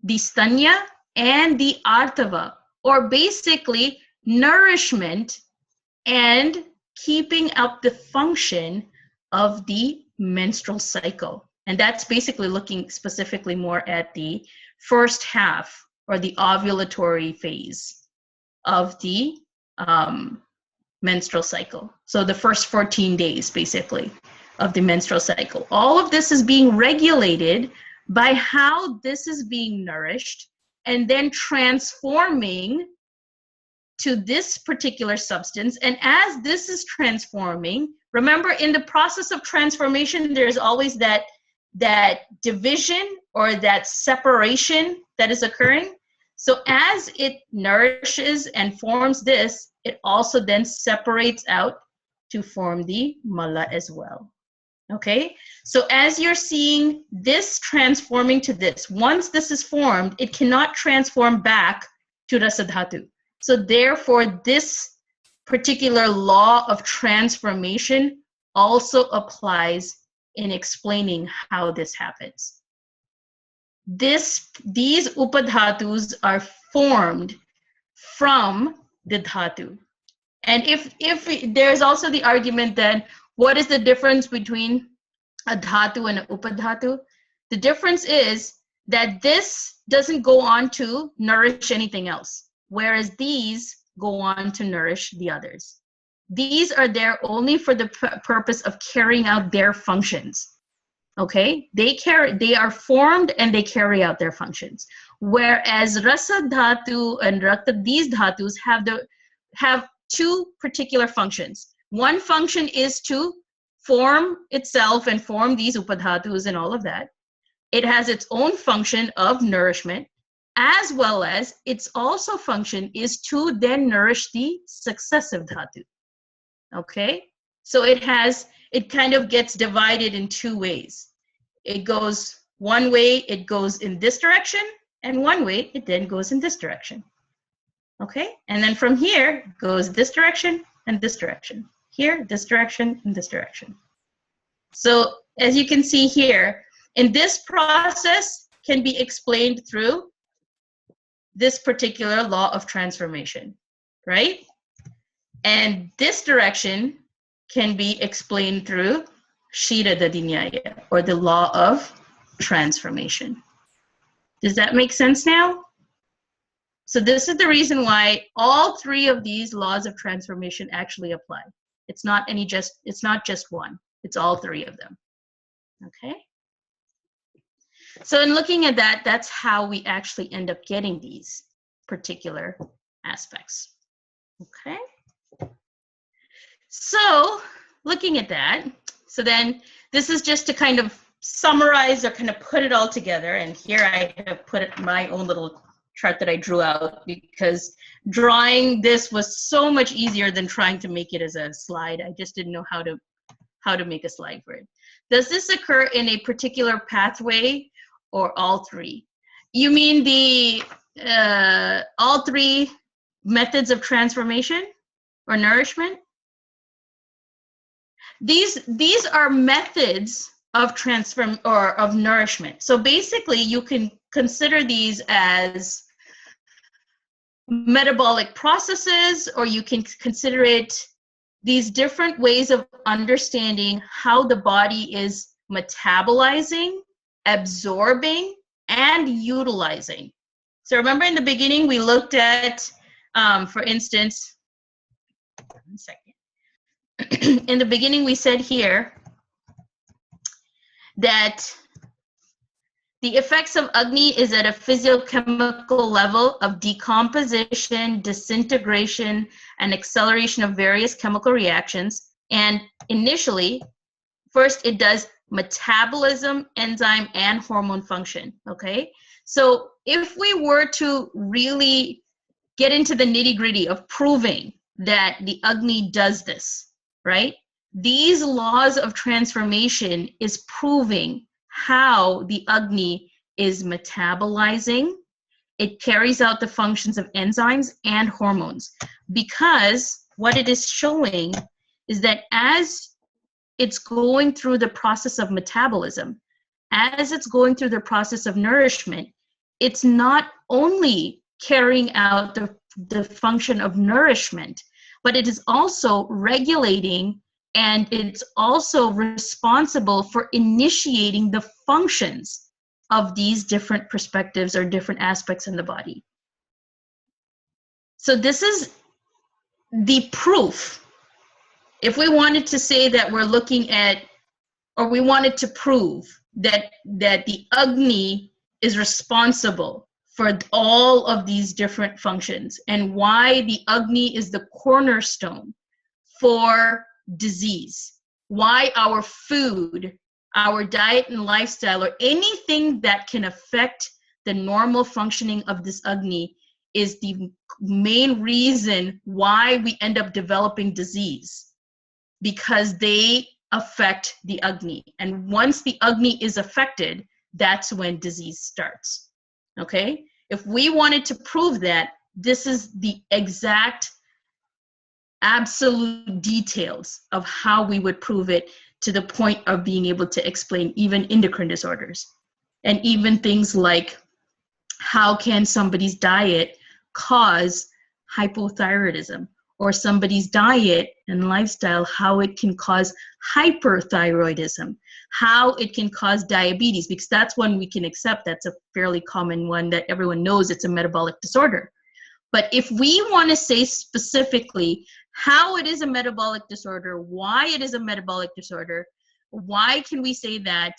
the stanya and the artava, or basically nourishment and keeping up the function of the menstrual cycle. And that's basically looking specifically more at the first half, or the ovulatory phase of the menstrual cycle. So the first 14 days, basically, of the menstrual cycle. All of this is being regulated by how this is being nourished and then transforming to this particular substance. And as this is transforming, remember, in the process of transformation, there's always that division or that separation that is occurring. So as it nourishes and forms this, it also then separates out to form the mala as well. Okay, so as you're seeing this transforming to this, once this is formed, it cannot transform back to Rasadhatu. So therefore, this particular law of transformation also applies in explaining how this happens. These upadhatus are formed from the dhatu. And if there's also the argument that what is the difference between a dhatu and an upadhatu? The difference is that this doesn't go on to nourish anything else, whereas these go on to nourish the others. These are there only for the purpose of carrying out their functions. Okay, they are formed and they carry out their functions. Whereas rasa dhatu and rakta, these dhatus have two particular functions. One function is to form itself and form these upadhatus and all of that. It has its own function of nourishment, as well as its also function is to then nourish the successive dhatu. Okay, so it kind of gets divided in two ways. It goes one way, it goes in this direction, and one way, it then goes in this direction. Okay, and then from here, it goes this direction and this direction. Here, this direction and this direction. So as you can see here, in this process can be explained through this particular law of transformation, right? And this direction can be explained through Shira Dadinyaya, or the law of transformation. Does that make sense now? So this is the reason why all three of these laws of transformation actually apply. It's not just one. It's all three of them. Okay? So in looking at that, that's how we actually end up getting these particular aspects. Okay? So looking at that, so then this is just to kind of summarize or kind of put it all together. And here I have put my own little chart that I drew out, because drawing this was so much easier than trying to make it as a slide. I just didn't know how to make a slide for it. Does this occur in a particular pathway or all three? You mean the all three methods of transformation or nourishment? These are methods of transform or of nourishment. So basically you can consider these as metabolic processes, or you can consider it these different ways of understanding how the body is metabolizing, absorbing, and utilizing. So remember in the beginning, we looked at, for instance, 1 second. In the beginning, we said here that the effects of Agni is at a physiochemical level of decomposition, disintegration, and acceleration of various chemical reactions. And initially, first it does metabolism, enzyme, and hormone function, okay? So if we were to really get into the nitty-gritty of proving that the Agni does this, right? These laws of transformation is proving how the Agni is metabolizing. It carries out the functions of enzymes and hormones, because what it is showing is that as it's going through the process of metabolism, as it's going through the process of nourishment, it's not only carrying out the function of nourishment, but it is also regulating, and it's also responsible for initiating the functions of these different perspectives or different aspects in the body. So this is the proof. If we wanted to say that we're looking at, or we wanted to prove that the Agni is responsible for all of these different functions, and why the Agni is the cornerstone for disease, why our food, our diet and lifestyle, or anything that can affect the normal functioning of this Agni is the main reason why we end up developing disease, because they affect the Agni. And once the Agni is affected, that's when disease starts. Okay? If we wanted to prove that, this is the exact absolute details of how we would prove it, to the point of being able to explain even endocrine disorders, and even things like how can somebody's diet cause hypothyroidism, or somebody's diet and lifestyle, how it can cause hyperthyroidism, how it can cause diabetes, because that's one we can accept. That's a fairly common one that everyone knows, it's a metabolic disorder. But if we want to say specifically how it is a metabolic disorder, why it is a metabolic disorder, why can we say that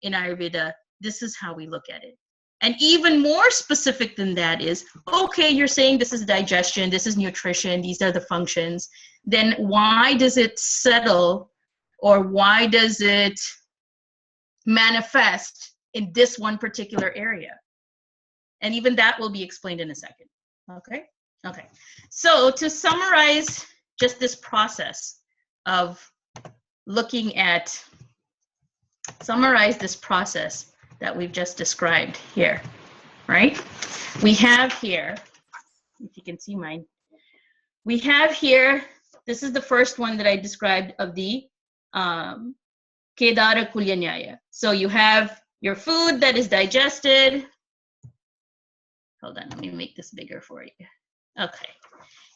in Ayurveda, this is how we look at it. And even more specific than that is, okay, you're saying this is digestion, this is nutrition, these are the functions. Then why does it settle, or why does it manifest in this one particular area? And even that will be explained in a second. Okay? Okay. So to summarize just this process of looking at, summarize this process that we've just described here, right? We have here, if you can see mine, we have here, this is the first one that I described of the Kedara Kulyanyaya. So you have your food that is digested. Hold on, let me make this bigger for you. Okay.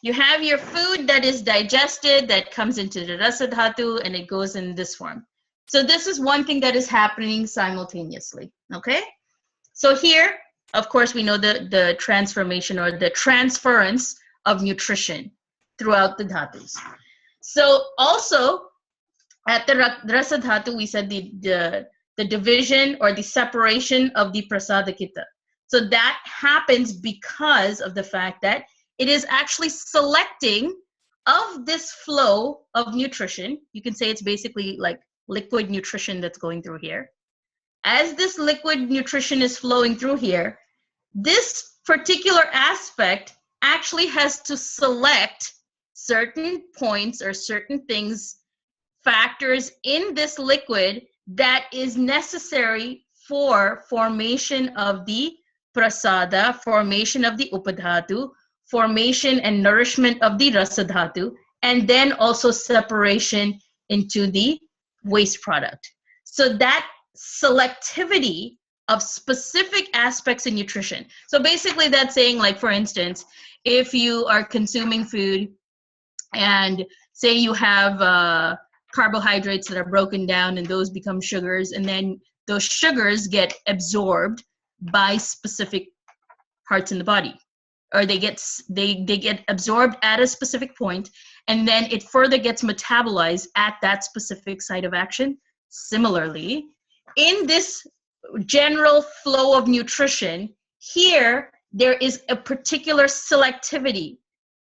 You have your food that is digested, that comes into the Rasa Dhatu, and it goes in this form. So this is one thing that is happening simultaneously, okay? So here, of course, we know the transformation or the transference of nutrition throughout the dhatus. So also, at the Rasa Dhatu, we said the division or the separation of the Prasada Kita. So that happens because of the fact that it is actually selecting of this flow of nutrition. You can say it's basically like liquid nutrition that's going through here. As this liquid nutrition is flowing through here, this particular aspect actually has to select certain points or certain things, factors in this liquid that is necessary for formation of the prasada, formation of the upadhatu, formation and nourishment of the rasadhatu, and then also separation into the waste product. So that selectivity of specific aspects in nutrition. So basically that's saying, like, for instance, if you are consuming food and say you have carbohydrates that are broken down and those become sugars, and then those sugars get absorbed by specific parts in the body, or they get absorbed at a specific point, and then it further gets metabolized at that specific site of action. Similarly, in this general flow of nutrition, here there is a particular selectivity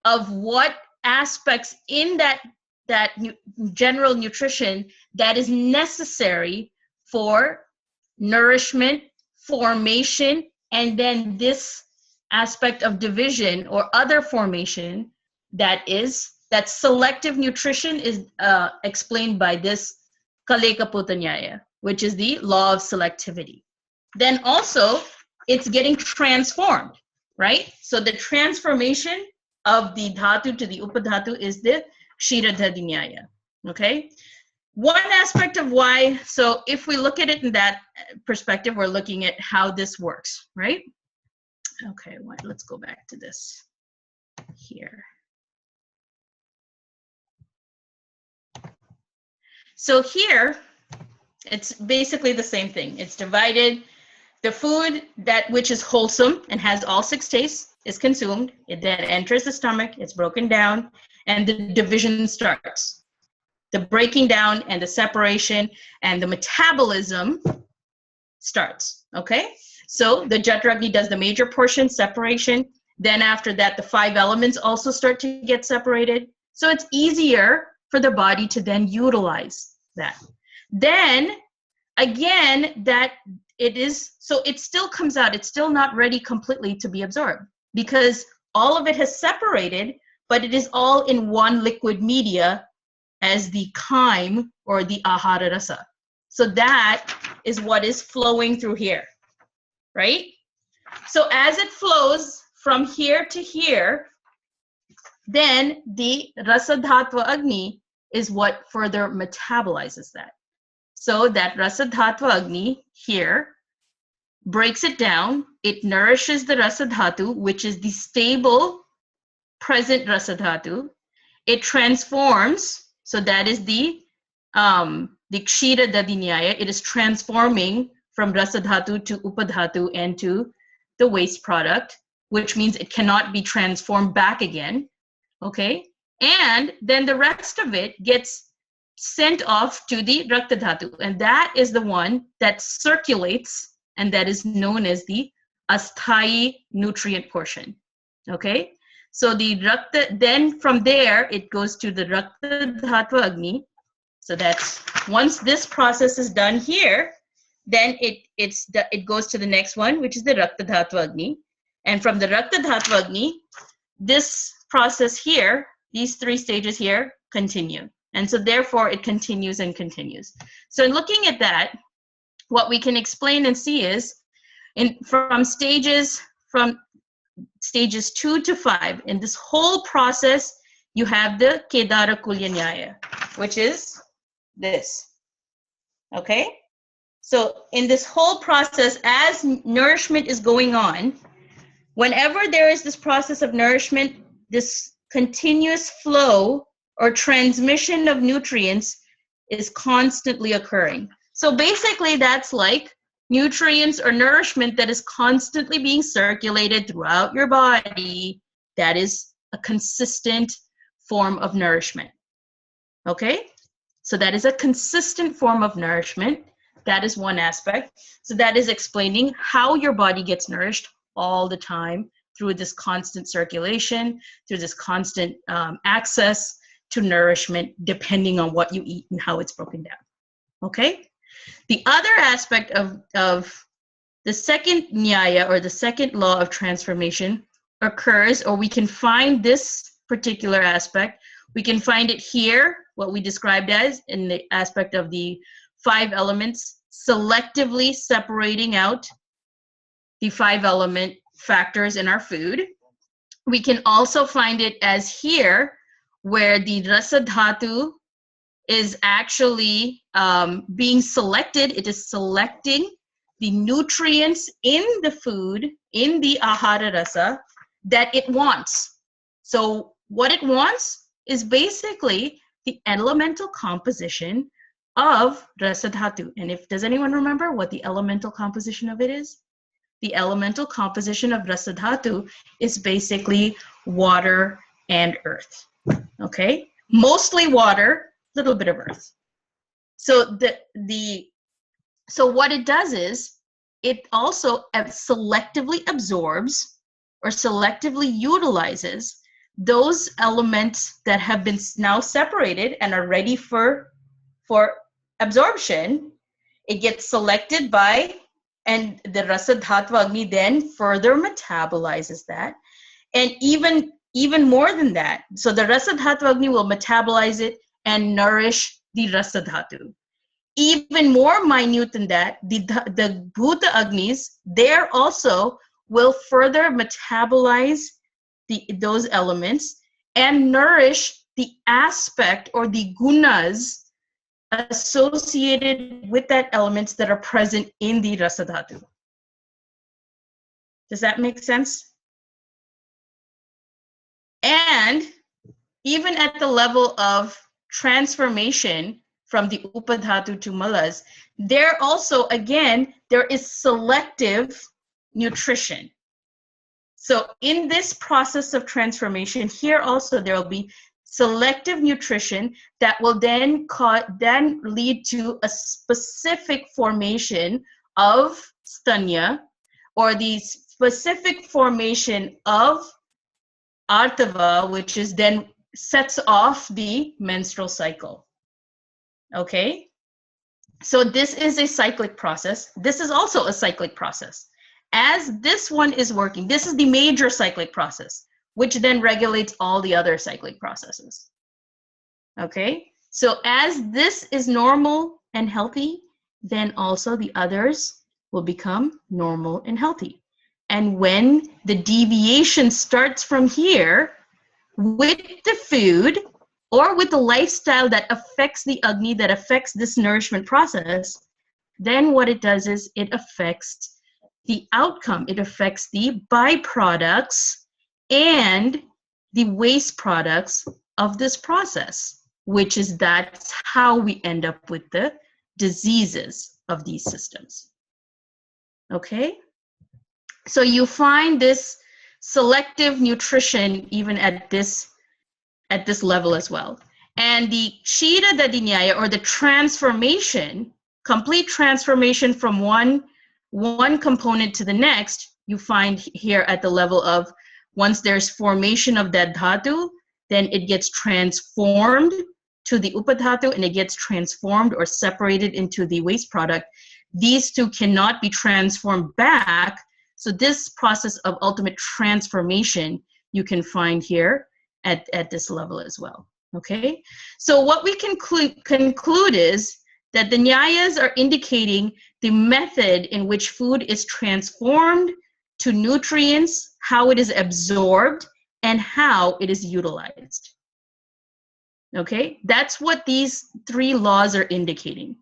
of what aspects in that general nutrition that is necessary for nourishment, formation, and then this aspect of division or other formation, that selective nutrition is explained by this Kalekaputanyaya, which is the law of selectivity. Then also it's getting transformed, right? So the transformation of the dhatu to the upadhatu is the Kshiradhadinyaya, okay? One aspect of why, so if we look at it in that perspective, we're looking at how this works, right? Okay, let's go back to this here. So here, it's basically the same thing. It's divided. The food which is wholesome and has all 6 tastes is consumed. It then enters the stomach, it's broken down, and the division starts. The breaking down and the separation and the metabolism starts, okay? So the Jatragni does the major portion, separation. Then after that, the 5 elements also start to get separated. So it's easier for the body to then utilize that. Then again, so it still comes out, it's still not ready completely to be absorbed because all of it has separated, but it is all in one liquid media as the chyme or the ahara rasa. So that is what is flowing through here, right? So as it flows from here to here, then the rasa dhatva agni is what further metabolizes that. So that rasa dhatva agni here breaks it down. It nourishes the rasa dhatu, which is the stable present rasa dhatu. It transforms, so that is the Kshira Dadinyaya. It is transforming from rasa dhatu to upadhatu and to the waste product, which means it cannot be transformed back again, okay? And then the rest of it gets sent off to the rakta dhatu, and that is the one that circulates, and that is known as the asthayi nutrient portion, okay? So the rakta, then from there, it goes to the rakta dhatva agni. So that's, once this process is done here, then it goes to the next one, which is the rakta dhatva agni. And from the rakta dhatva agni, this process here, these 3 stages here continue. And so therefore it continues and continues. So in looking at that, what we can explain and see is from stages 2 to 5, in this whole process, you have the Kedara Kulyanyaya, which is this, okay? So in this whole process, as nourishment is going on, whenever there is this process of nourishment, this continuous flow or transmission of nutrients is constantly occurring. So basically that's like nutrients or nourishment that is constantly being circulated throughout your body. That is a consistent form of nourishment, okay? So that is a consistent form of nourishment. That is one aspect. So that is explaining how your body gets nourished all the time through this constant circulation, through this constant access to nourishment, depending on what you eat and how it's broken down, okay? The other aspect of the second nyaya, or the second law of transformation, occurs, or we can find this particular aspect, we can find it here, what we described as in the aspect of the 5 elements, selectively separating out the 5 element factors in our food. We can also find it as here, where the rasa dhatu is actually being selected. It is selecting the nutrients in the food, in the ahara rasa, that it wants. So what it wants is basically the elemental composition of Rasa Dhatu. And does anyone remember what the elemental composition of it is? The elemental composition of Rasa Dhatu is basically water and earth. Okay? Mostly water, a little bit of earth. So so what it does is it also selectively absorbs or selectively utilizes those elements that have been now separated and are ready for absorption. It gets selected by, and the Rasa Dhatva Agni then further metabolizes that. And even more than that, so the Rasa Dhatva Agni will metabolize it and nourish the Rasa Dhatu. Even more minute than that, the Bhuta Agnis, there also will further metabolize those elements and nourish the aspect or the gunas associated with that elements that are present in the Rasa Dhatu. Does that make sense? And even at the level of transformation from the Upadhatu to Malas, there also, again, there is selective nutrition. So in this process of transformation, here also there will be selective nutrition that will then lead to a specific formation of stanya, or the specific formation of artava, which is then sets off the menstrual cycle. Okay, so this is a cyclic process. This is also a cyclic process. As this one is working, this is the major cyclic process, which then regulates all the other cyclic processes. Okay, so as this is normal and healthy, then also the others will become normal and healthy. And when the deviation starts from here with the food, or with the lifestyle that affects the Agni, that affects this nourishment process, then what it does is it affects the outcome. It affects the byproducts and the waste products of this process, which is that's how we end up with the diseases of these systems. Okay? So you find this selective nutrition even at this level as well. And the Kshira Dadinyaya, or the transformation, complete transformation from one component to the next, you find here at the level of, once there's formation of that dhatu, then it gets transformed to the upadhatu, and it gets transformed or separated into the waste product. These two cannot be transformed back. So this process of ultimate transformation you can find here at this level as well. Okay, so what we can conclude is that the Nyayas are indicating the method in which food is transformed to nutrients, how it is absorbed, and how it is utilized. Okay, that's what these three laws are indicating.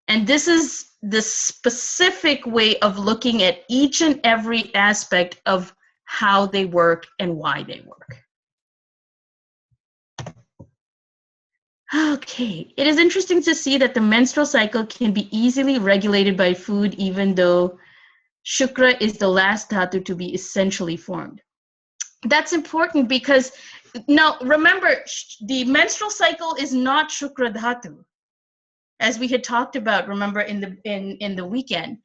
And this is the specific way of looking at each and every aspect of how they work and why they work. Okay, it is interesting to see that the menstrual cycle can be easily regulated by food, even though Shukra is the last dhatu to be essentially formed. That's important because, now remember, the menstrual cycle is not Shukra dhatu. As we had talked about, remember, in the weekend,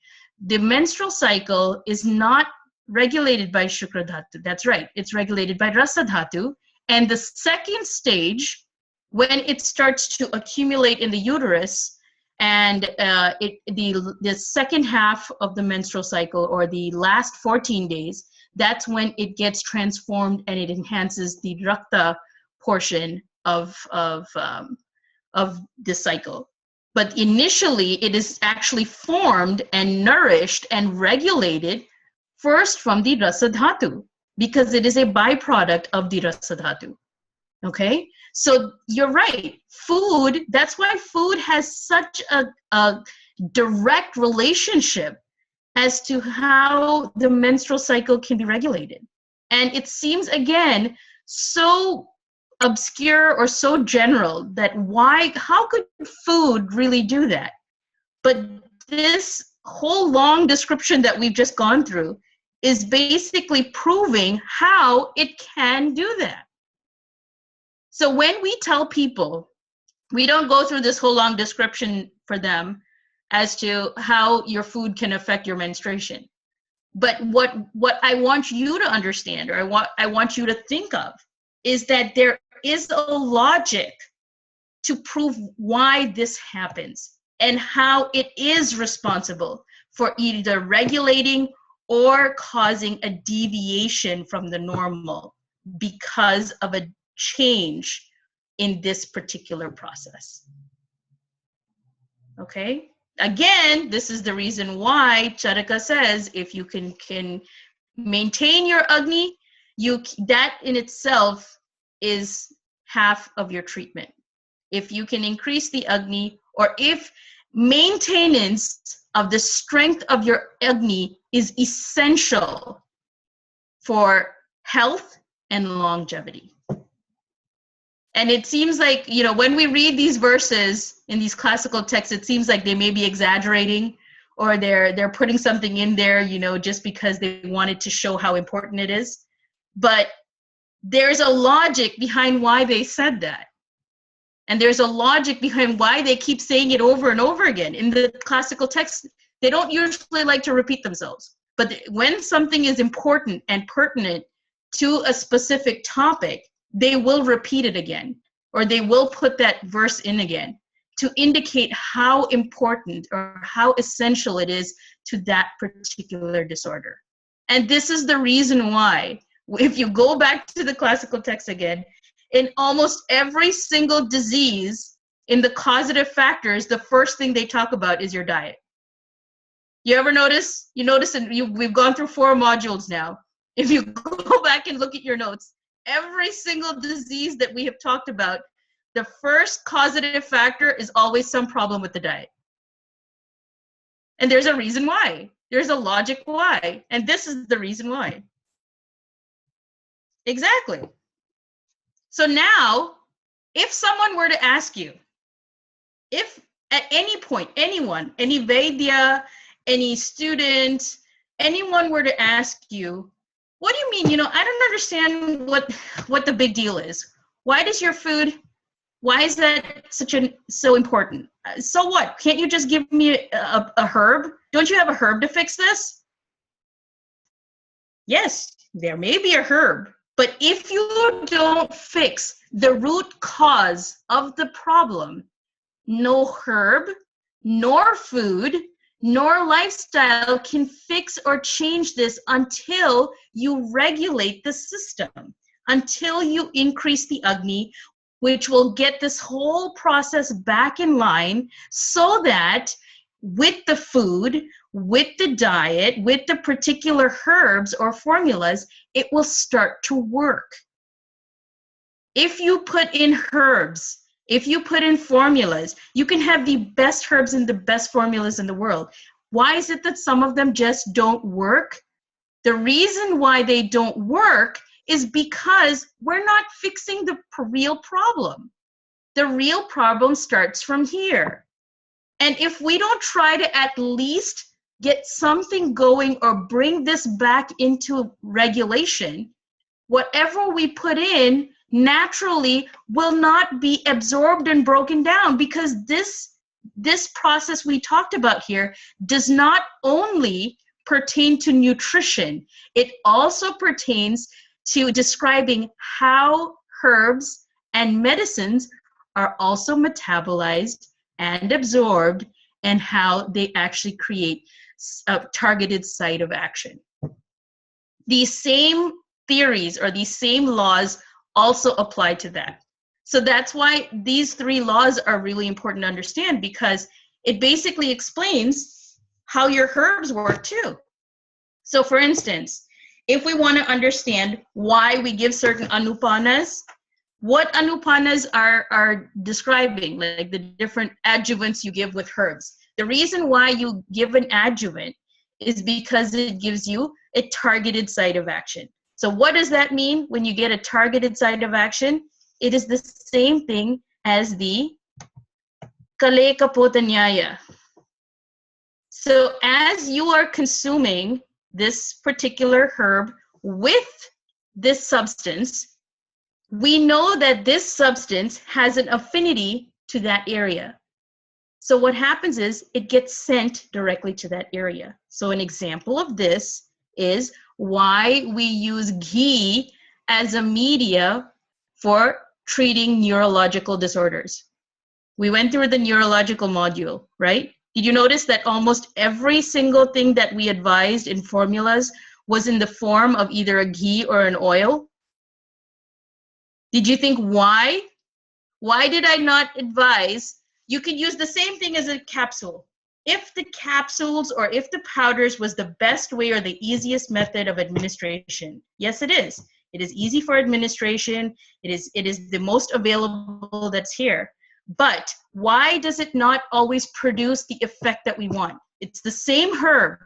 the menstrual cycle is not regulated by Shukra dhatu. That's right, it's regulated by Rasa dhatu. And the second stage, when it starts to accumulate in the uterus, and the second half of the menstrual cycle, or the last 14 days, that's when it gets transformed and it enhances the rakta portion of the cycle. But initially, it is actually formed and nourished and regulated first from the Rasa Dhatu, because it is a byproduct of the Rasa Dhatu. Okay, so you're right. Food, that's why food has such a direct relationship as to how the menstrual cycle can be regulated. And it seems, again, so obscure or so general that how could food really do that? But this whole long description that we've just gone through is basically proving how it can do that. So when we tell people, we don't go through this whole long description for them as to how your food can affect your menstruation. But what I want you to understand, or I want you to think of, is that there is a logic to prove why this happens and how it is responsible for either regulating or causing a deviation from the normal because of a change in this particular process. Okay? Again, this is the reason why Charaka says if you can maintain your Agni, that in itself is half of your treatment. If you can increase the Agni, or if maintenance of the strength of your Agni is essential for health and longevity. And it seems like, when we read these verses in these classical texts, it seems like they may be exaggerating, or they're putting something in there, just because they wanted to show how important it is. But there's a logic behind why they said that. And there's a logic behind why they keep saying it over and over again. In the classical texts, they don't usually like to repeat themselves. But when something is important and pertinent to a specific topic, they will repeat it again, or they will put that verse in again to indicate how important or how essential it is to that particular disorder. And this is the reason why, if you go back to the classical text again, in almost every single disease, in the causative factors, the first thing they talk about is your diet. You ever notice? You notice, and we've gone through 4 modules now. If you go back and look at your notes, every single disease that we have talked about, the first causative factor is always some problem with the diet. And there's a reason why. There's a logic why. And this is the reason why. Exactly. So now, if someone were to ask you, if at any point, anyone, any Vaidya, any student, anyone were to ask you, what do you mean, I don't understand what the big deal is. Why does your food, why is that so important? So what? Can't you just give me a herb? Don't you have a herb to fix this? Yes, there may be a herb. But if you don't fix the root cause of the problem, no herb, nor food, nor lifestyle can fix or change this until you regulate the system, until you increase the Agni, which will get this whole process back in line so that with the food, with the diet, with the particular herbs or formulas, it will start to work. If you put in herbs, if you put in formulas, you can have the best herbs and the best formulas in the world. Why is it that some of them just don't work? The reason why they don't work is because we're not fixing the real problem. The real problem starts from here. And if we don't try to at least get something going or bring this back into regulation, whatever we put in naturally will not be absorbed and broken down, because this process we talked about here does not only pertain to nutrition, it also pertains to describing how herbs and medicines are also metabolized and absorbed, and how they actually create a targeted site of action. These same theories or these same laws also apply to that. So that's why these 3 laws are really important to understand, because it basically explains how your herbs work too. So for instance, if we want to understand why we give certain anupanas, what anupanas are describing, like the different adjuvants you give with herbs. The reason why you give an adjuvant is because it gives you a targeted site of action. So what does that mean when you get a targeted site of action? It is the same thing as the kalekapotanyaya. So as you are consuming this particular herb with this substance, we know that this substance has an affinity to that area. So what happens is it gets sent directly to that area. So an example of this is why we use ghee as a media for treating neurological disorders. We went through the neurological module, right? Did you notice that almost every single thing that we advised in formulas was in the form of either a ghee or an oil? Did you think why? Why did I not advise? You could use the same thing as a capsule. If the capsules or if the powders was the best way or the easiest method of administration, yes, it is. It is easy for administration. It is the most available that's here. But why does it not always produce the effect that we want? It's the same herb.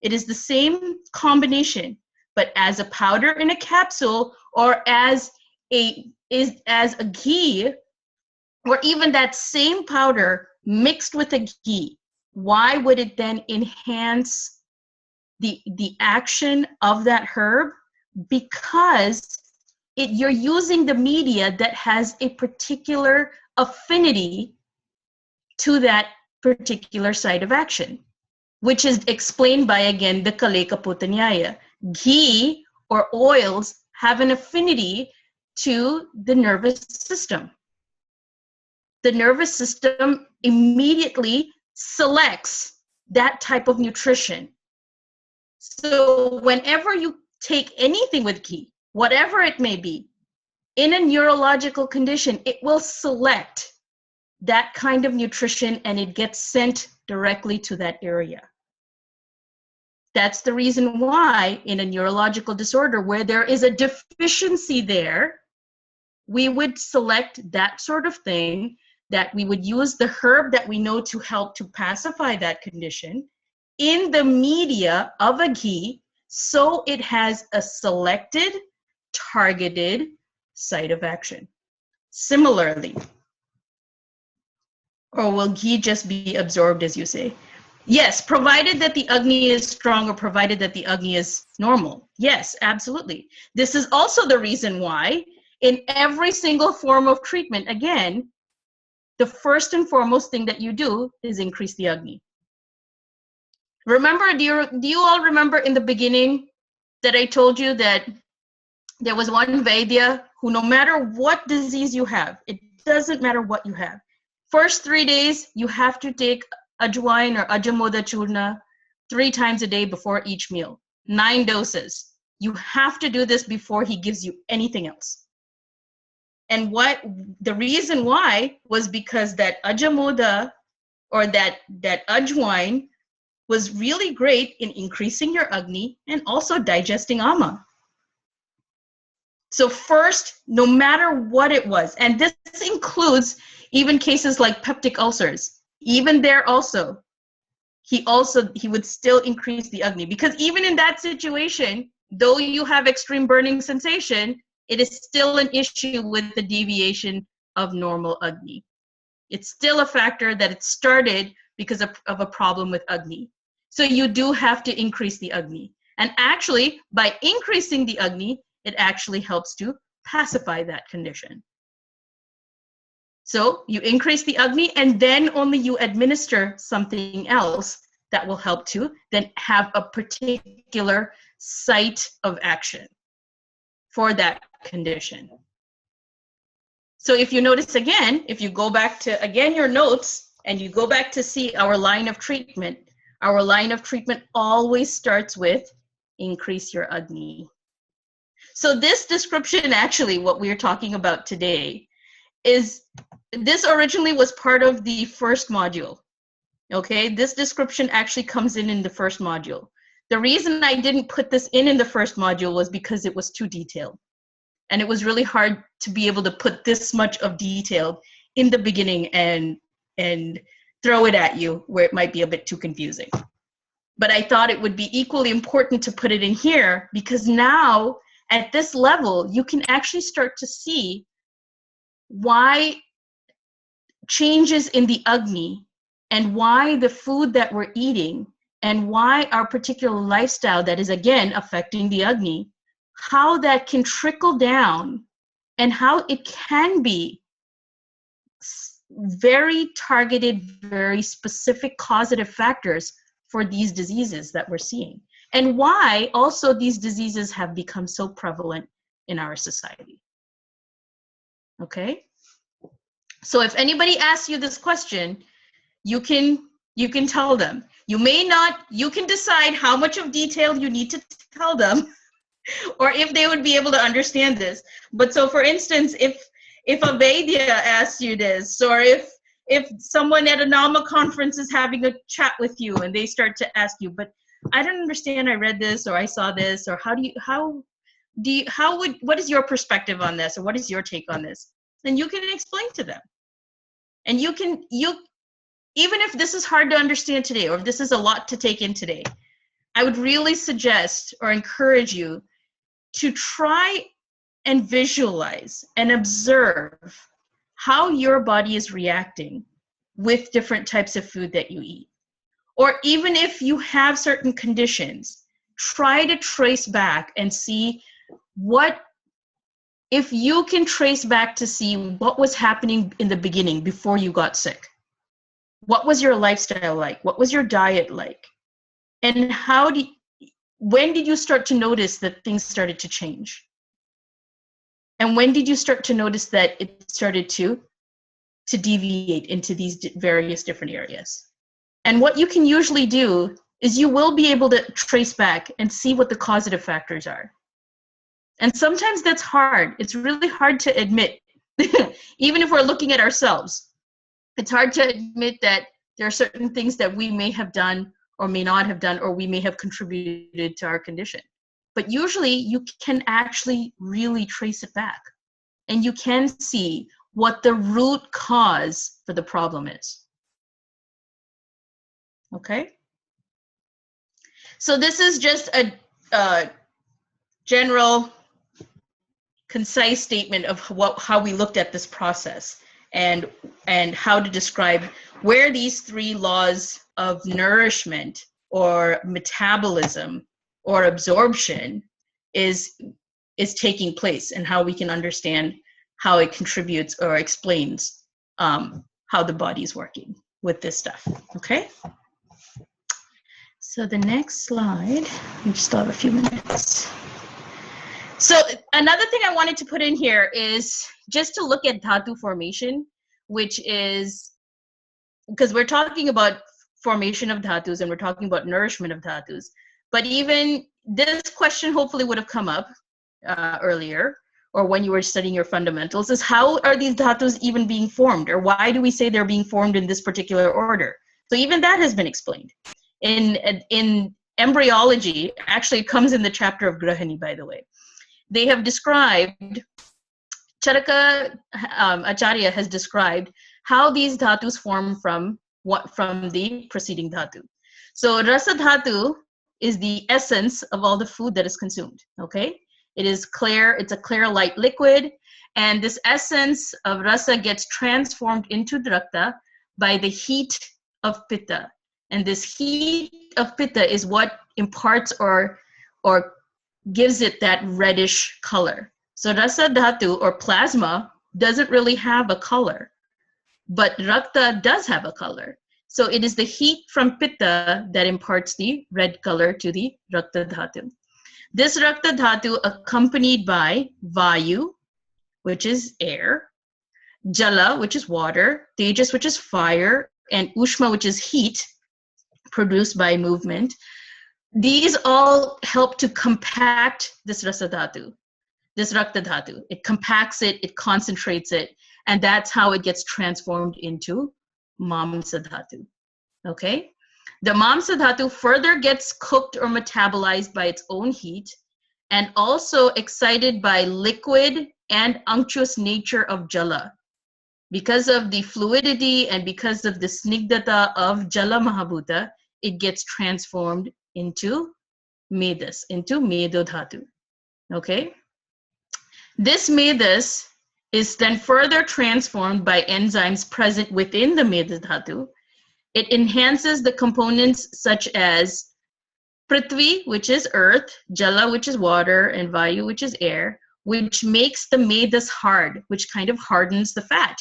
It is the same combination, but as a powder in a capsule or as a ghee, or even that same powder mixed with a ghee, why would it then enhance the action of that herb? Because you're using the media that has a particular affinity to that particular site of action, which is explained by, again, the kalekapotanyaya. Ghee or oils have an affinity to the nervous system. The nervous system immediately selects that type of nutrition. So whenever you take anything with ghee, whatever it may be, in a neurological condition, it will select that kind of nutrition and it gets sent directly to that area. That's the reason why in a neurological disorder where there is a deficiency there, we would select that sort of thing, that we would use the herb that we know to help to pacify that condition in the media of a ghee, so it has a selected, targeted site of action. Similarly, or will ghee just be absorbed, as you say? Yes, provided that the Agni is strong or provided that the Agni is normal. Yes, absolutely. This is also the reason why in every single form of treatment, again, the first and foremost thing that you do is increase the Agni. Remember, do you all remember in the beginning that I told you that there was one Vaidya who, no matter what disease you have, it doesn't matter what you have, first 3 days, you have to take ajwain or ajamoda churna 3 times a day before each meal, 9 doses. You have to do this before he gives you anything else. And what the reason why was because that ajamoda or that ajwain was really great in increasing your Agni and also digesting Ama. So first, no matter what it was, and this includes even cases like peptic ulcers, even there also, he would still increase the Agni, because even in that situation, though you have extreme burning sensation, it is still an issue with the deviation of normal Agni. It's still a factor that it started because of a problem with Agni. So you do have to increase the Agni. And actually, by increasing the Agni, it actually helps to pacify that condition. So you increase the Agni and then only you administer something else that will help to then have a particular site of action for that condition. So if you notice again, if you go back to, again, your notes, and you go back to see our line of treatment always starts with increase your Agni. So this description, actually, what we're talking about today, this originally was part of the first module. Okay, this description actually comes in the first module. The reason I didn't put this in the first module was because it was too detailed. And it was really hard to be able to put this much of detail in the beginning and throw it at you where it might be a bit too confusing. But I thought it would be equally important to put it in here, because now At this level, you can actually start to see why changes in the Agni and why the food that we're eating and why our particular lifestyle that is again affecting the Agni, how that can trickle down and how it can be very targeted, very specific causative factors for these diseases that we're seeing. And why also these diseases have become so prevalent in our society. Okay? So if anybody asks you this question, you can tell them. You may not, you can decide how much of detail you need to tell them or if they would be able to understand this. But so for instance, if a Vaidya asks you this, or if someone at a Nama conference is having a chat with you and they start to ask you, but I don't understand, I read this or I saw this, or what is your perspective on this, or what is your take on this? Then you can explain to them. And even if this is hard to understand today, or if this is a lot to take in today, I would really suggest or encourage you to try and visualize and observe how your body is reacting with different types of food that you eat. Or even if you have certain conditions, try to trace back and see if you can trace back to see what was happening in the beginning before you got sick. What was your lifestyle like? What was your diet like? And when did you start to notice that things started to change? And when did you start to notice that it started to deviate into these various different areas? And what you can usually do is you will be able to trace back and see what the causative factors are. And sometimes that's hard. It's really hard to admit, even if we're looking at ourselves. It's hard to admit that there are certain things that we may have done or may not have done, or we may have contributed to our condition. But usually you can actually really trace it back. And you can see what the root cause for the problem is. Okay? So this is just a general, concise statement of how we looked at this process and how to describe where these three laws of nourishment or metabolism or absorption is taking place, and how we can understand how it contributes or explains how the body is working with this stuff. Okay? So the next slide, we still have a few minutes. So another thing I wanted to put in here is just to look at dhatu formation, which is, because we're talking about formation of dhatus and we're talking about nourishment of dhatus, but even this question hopefully would have come up earlier, or when you were studying your fundamentals, is how are these dhatus even being formed, or why do we say they're being formed in this particular order? So even that has been explained. In embryology, actually it comes in the chapter of Grahani, by the way. They have described, Charaka Acharya has described how these dhatus form from the preceding dhatu. So rasa dhatu is the essence of all the food that is consumed, okay? It is clear, it's a clear light liquid, and this essence of rasa gets transformed into rakta by the heat of pitta. And this heat of pitta is what imparts or gives it that reddish color. So rasa dhatu or plasma doesn't really have a color, but rakta does have a color. So it is the heat from pitta that imparts the red color to the rakta dhatu. This rakta dhatu accompanied by vayu, which is air, jala, which is water, tejas, which is fire, and ushma, which is heat produced by movement. These all help to compact this rasa dhatu, this rakta dhatu. It compacts it, it concentrates it, and that's how it gets transformed into mamsa dhatu. Okay? The mamsa dhatu further gets cooked or metabolized by its own heat, and also excited by liquid and unctuous nature of jala. Because of the fluidity and because of the snigdhata of jala mahabhuta, it gets transformed into medas, into medo dhatu. Okay. This medas is then further transformed by enzymes present within the meda dhatu. It enhances the components such as Prithvi, which is earth, Jala, which is water, and Vayu, which is air, which makes the medas hard, which kind of hardens the fat.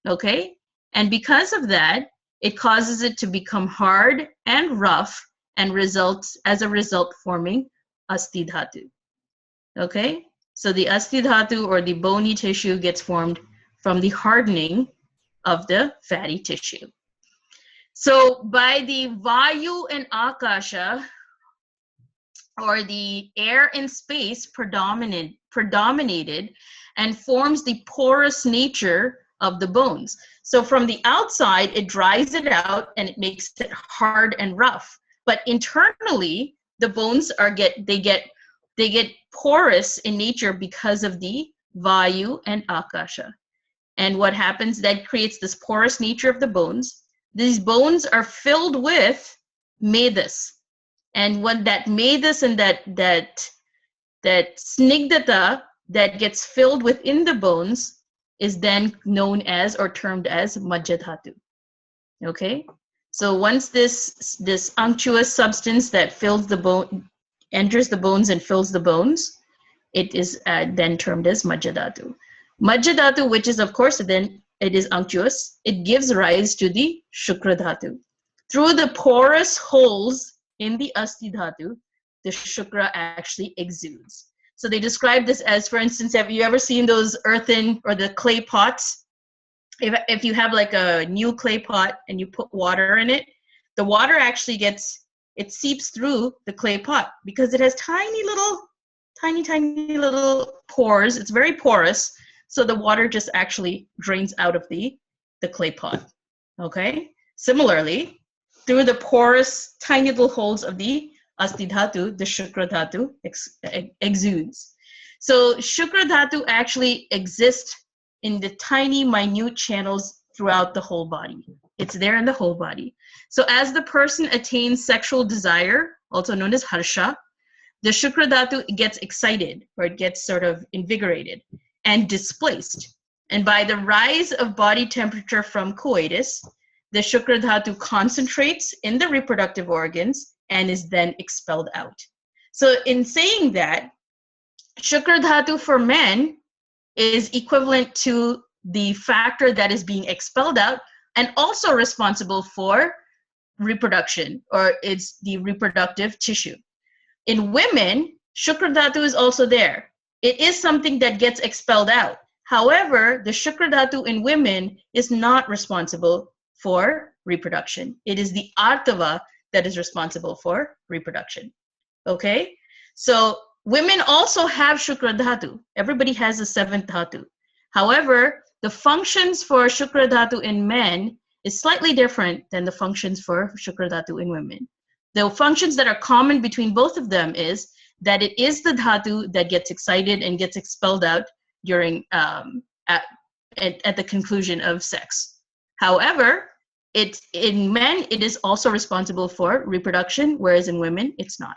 Okay? And because of that, it causes it to become hard and rough and results, as a result, forming Asti Dhatu. Okay? So the Asti Dhatu, or the bony tissue, gets formed from the hardening of the fatty tissue. So by the Vayu and Akasha, or the air and space, predominated and forms the porous nature of the bones. So from the outside, it dries it out and it makes it hard and rough. But internally, the bones get porous in nature because of the Vayu and Akasha. And what happens, that creates this porous nature of the bones. These bones are filled with medas. And when that medas and that snigdata that gets filled within the bones is then known as, or termed as, Majjadhatu. Okay? So once this unctuous substance that fills the bone, enters the bones and fills the bones, it is then termed as Majjadhatu. Majjadhatu, which is, of course, then it is unctuous, it gives rise to the Shukradhatu. Through the porous holes in the Asti Dhatu, the Shukra actually exudes. So they describe this as, for instance, have you ever seen those earthen or the clay pots? If you have like a new clay pot and you put water in it, the water actually it seeps through the clay pot because it has tiny little pores. It's very porous. So the water just actually drains out of the clay pot. Okay? Similarly, through the porous, tiny little holes of the Asti Dhatu, the Shukra Dhatu exudes. So Shukra Dhatu actually exists in the tiny, minute channels throughout the whole body. It's there in the whole body. So as the person attains sexual desire, also known as Harsha, the Shukra Dhatu gets excited, or it gets sort of invigorated and displaced. And by the rise of body temperature from coitus, the Shukra Dhatu concentrates in the reproductive organs and is then expelled out. So in saying that, Shukra Dhatu for men is equivalent to the factor that is being expelled out and also responsible for reproduction, or it's the reproductive tissue. In women, Shukra Dhatu is also there. It is something that gets expelled out. However, the Shukra Dhatu in women is not responsible for reproduction. It is the Artava that is responsible for reproduction. Okay? So women also have Shukra Dhatu. Everybody has a seventh Dhatu. However, the functions for Shukra Dhatu in men is slightly different than the functions for Shukra Dhatu in women. The functions that are common between both of them is that it is the Dhatu that gets excited and gets expelled out during at the conclusion of sex. However, in men, it is also responsible for reproduction, whereas in women, it's not.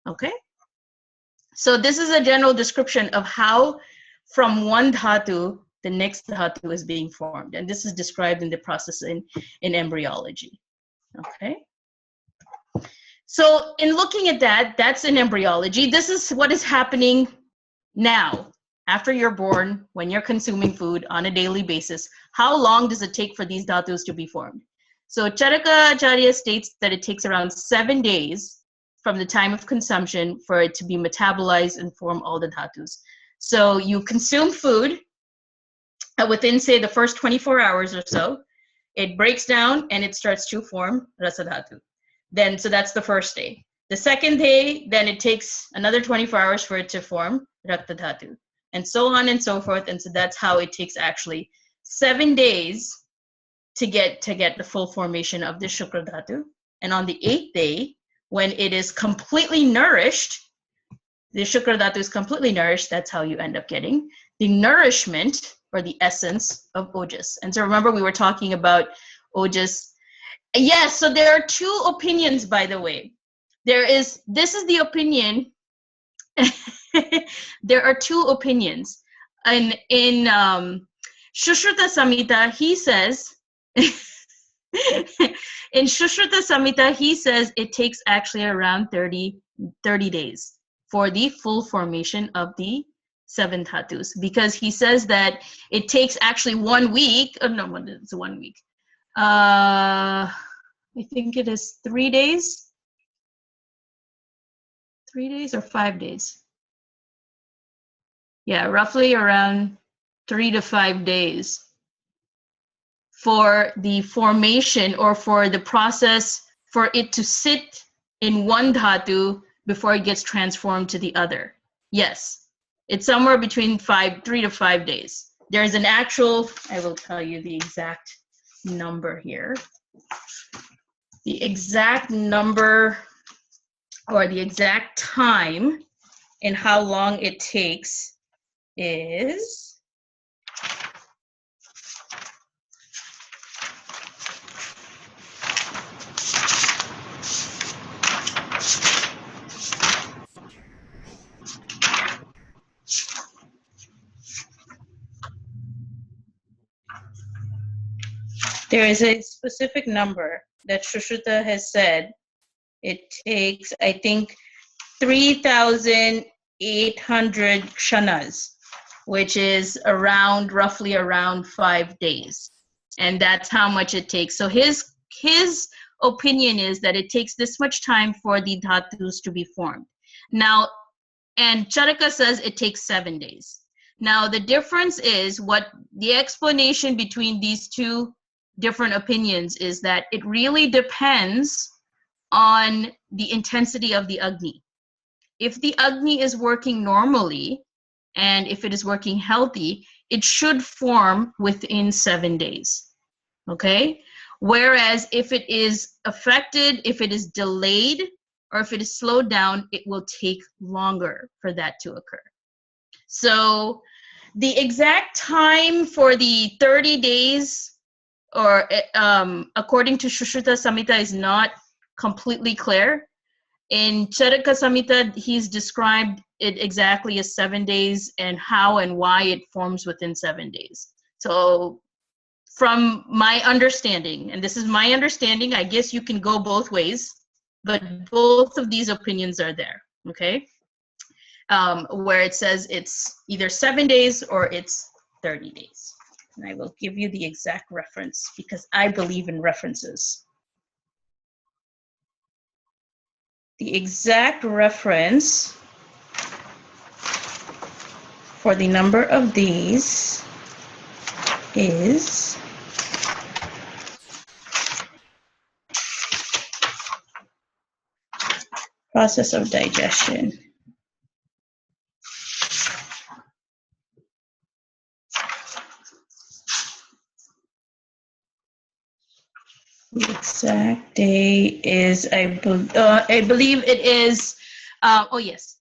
Okay? So this is a general description of how from one dhatu, the next dhatu is being formed. And this is described in the process in embryology. Okay? So in looking at that, that's in embryology. This is what is happening now, after you're born, when you're consuming food on a daily basis. How long does it take for these dhatus to be formed? So Charaka Acharya states that it takes around 7 days from the time of consumption for it to be metabolized and form all the dhatus. So you consume food within, say, the first 24 hours or so, it breaks down and it starts to form rasa dhatu. Then, so that's the first day. The second day, then it takes another 24 hours for it to form rakta dhatu, and so on and so forth. And so that's how it takes actually 7 days to get the full formation of the shukra dhatu. And on the 8th day, when it is completely nourished, the shukra dhatu is completely nourished, that's how you end up getting the nourishment or the essence of ojas. And so remember, we were talking about ojas. Yes, so there are two opinions, by the way. This is the opinion there are two opinions. And in Shushruta Samhita, he says, in Shushruta Samhita, he says it takes actually around 30 days for the full formation of the seven dhatus, because he says that it takes actually 1 week. Oh, no, it's 1 week. I think it is 3 days. 3 days or 5 days. Yeah, roughly around 3 to 5 days for the formation or for the process for it to sit in one dhatu before it gets transformed to the other. Yes, it's somewhere between 3 to 5 days. There's an actual, I will tell you the exact number here. The exact number or the exact time and how long it takes is there is a specific number that Shushruta has said. It takes, I think, 3,800 kshanas, which is roughly around 5 days. And that's how much it takes. So his opinion is that it takes this much time for the dhatus to be formed. Now, and Charaka says it takes 7 days. Now, the difference is what the explanation between these two different opinions is that it really depends on the intensity of the Agni. If the Agni is working normally, and if it is working healthy, it should form within 7 days, okay? Whereas if it is affected, if it is delayed, or if it is slowed down, it will take longer for that to occur. So the exact time for the 30 days, or according to Shushruta Samhita, is not completely clear. In Charaka Samhita, he's described it exactly as 7 days and how and why it forms within 7 days. So from my understanding, and this is my understanding, I guess you can go both ways, but both of these opinions are there, okay? Where it says it's either 7 days or it's 30 days. And I will give you the exact reference because I believe in references. The exact reference for the number of these is process of digestion. The exact day is, I believe it is, oh yes.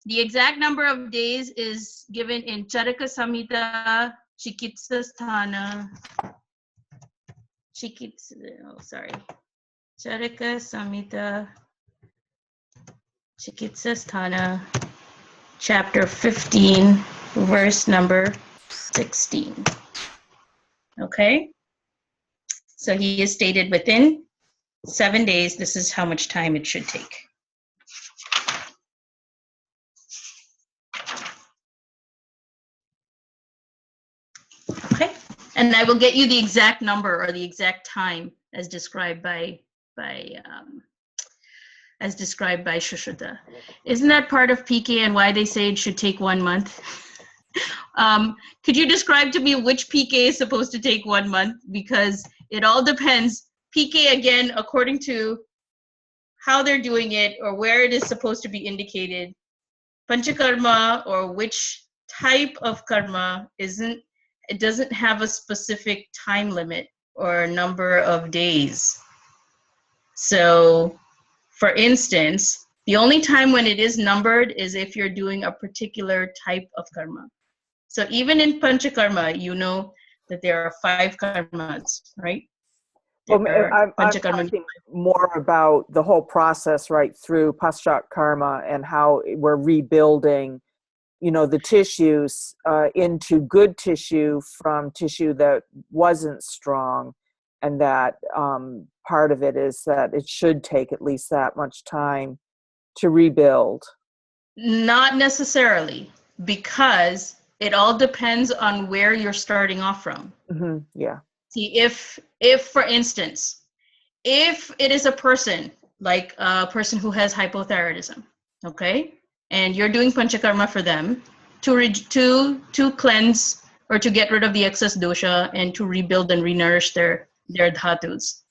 The exact number of days is given in Charaka Samhita, Chikitsa Sthana, Charaka Samhita, Chikitsa Sthana, chapter 15, verse number 16. Okay? So he is stated within 7 days, this is how much time it should take. Okay, and I will get you the exact number or the exact time as described by Shushruta. Isn't that part of PK and why they say it should take 1 month? Could you describe to me which PK is supposed to take 1 month? Because it all depends. PK, again, according to how they're doing it or where it is supposed to be indicated, Panchakarma or which type of karma it doesn't have a specific time limit or number of days. So, for instance, the only time when it is numbered is if you're doing a particular type of karma. So even in Panchakarma, you know that there are 5 karmas, right? Well, I'm talking more about the whole process, right, through Paschat Karma and how we're rebuilding the tissues into good tissue from tissue that wasn't strong. And that part of it is that it should take at least that much time to rebuild. Not necessarily, because it all depends on where you're starting off from. Mm-hmm. Yeah. See, if for instance, if it is a person, like a person who has hypothyroidism, okay, and you're doing panchakarma for them to cleanse or to get rid of the excess dosha and to rebuild and renourish their dhatus,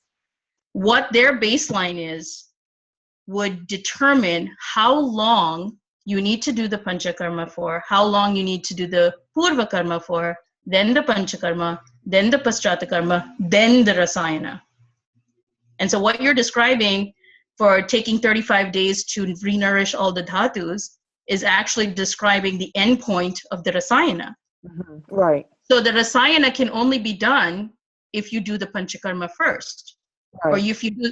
what their baseline is would determine how long you need to do the panchakarma for, how long you need to do the purva karma for, then the panchakarma, then the paschatakarma, then the rasayana. And so what you're describing for taking 35 days to renourish all the dhatus is actually describing the end point of the rasayana. Mm-hmm. Right. So the rasayana can only be done if you do the panchakarma first. Right. Or if you do,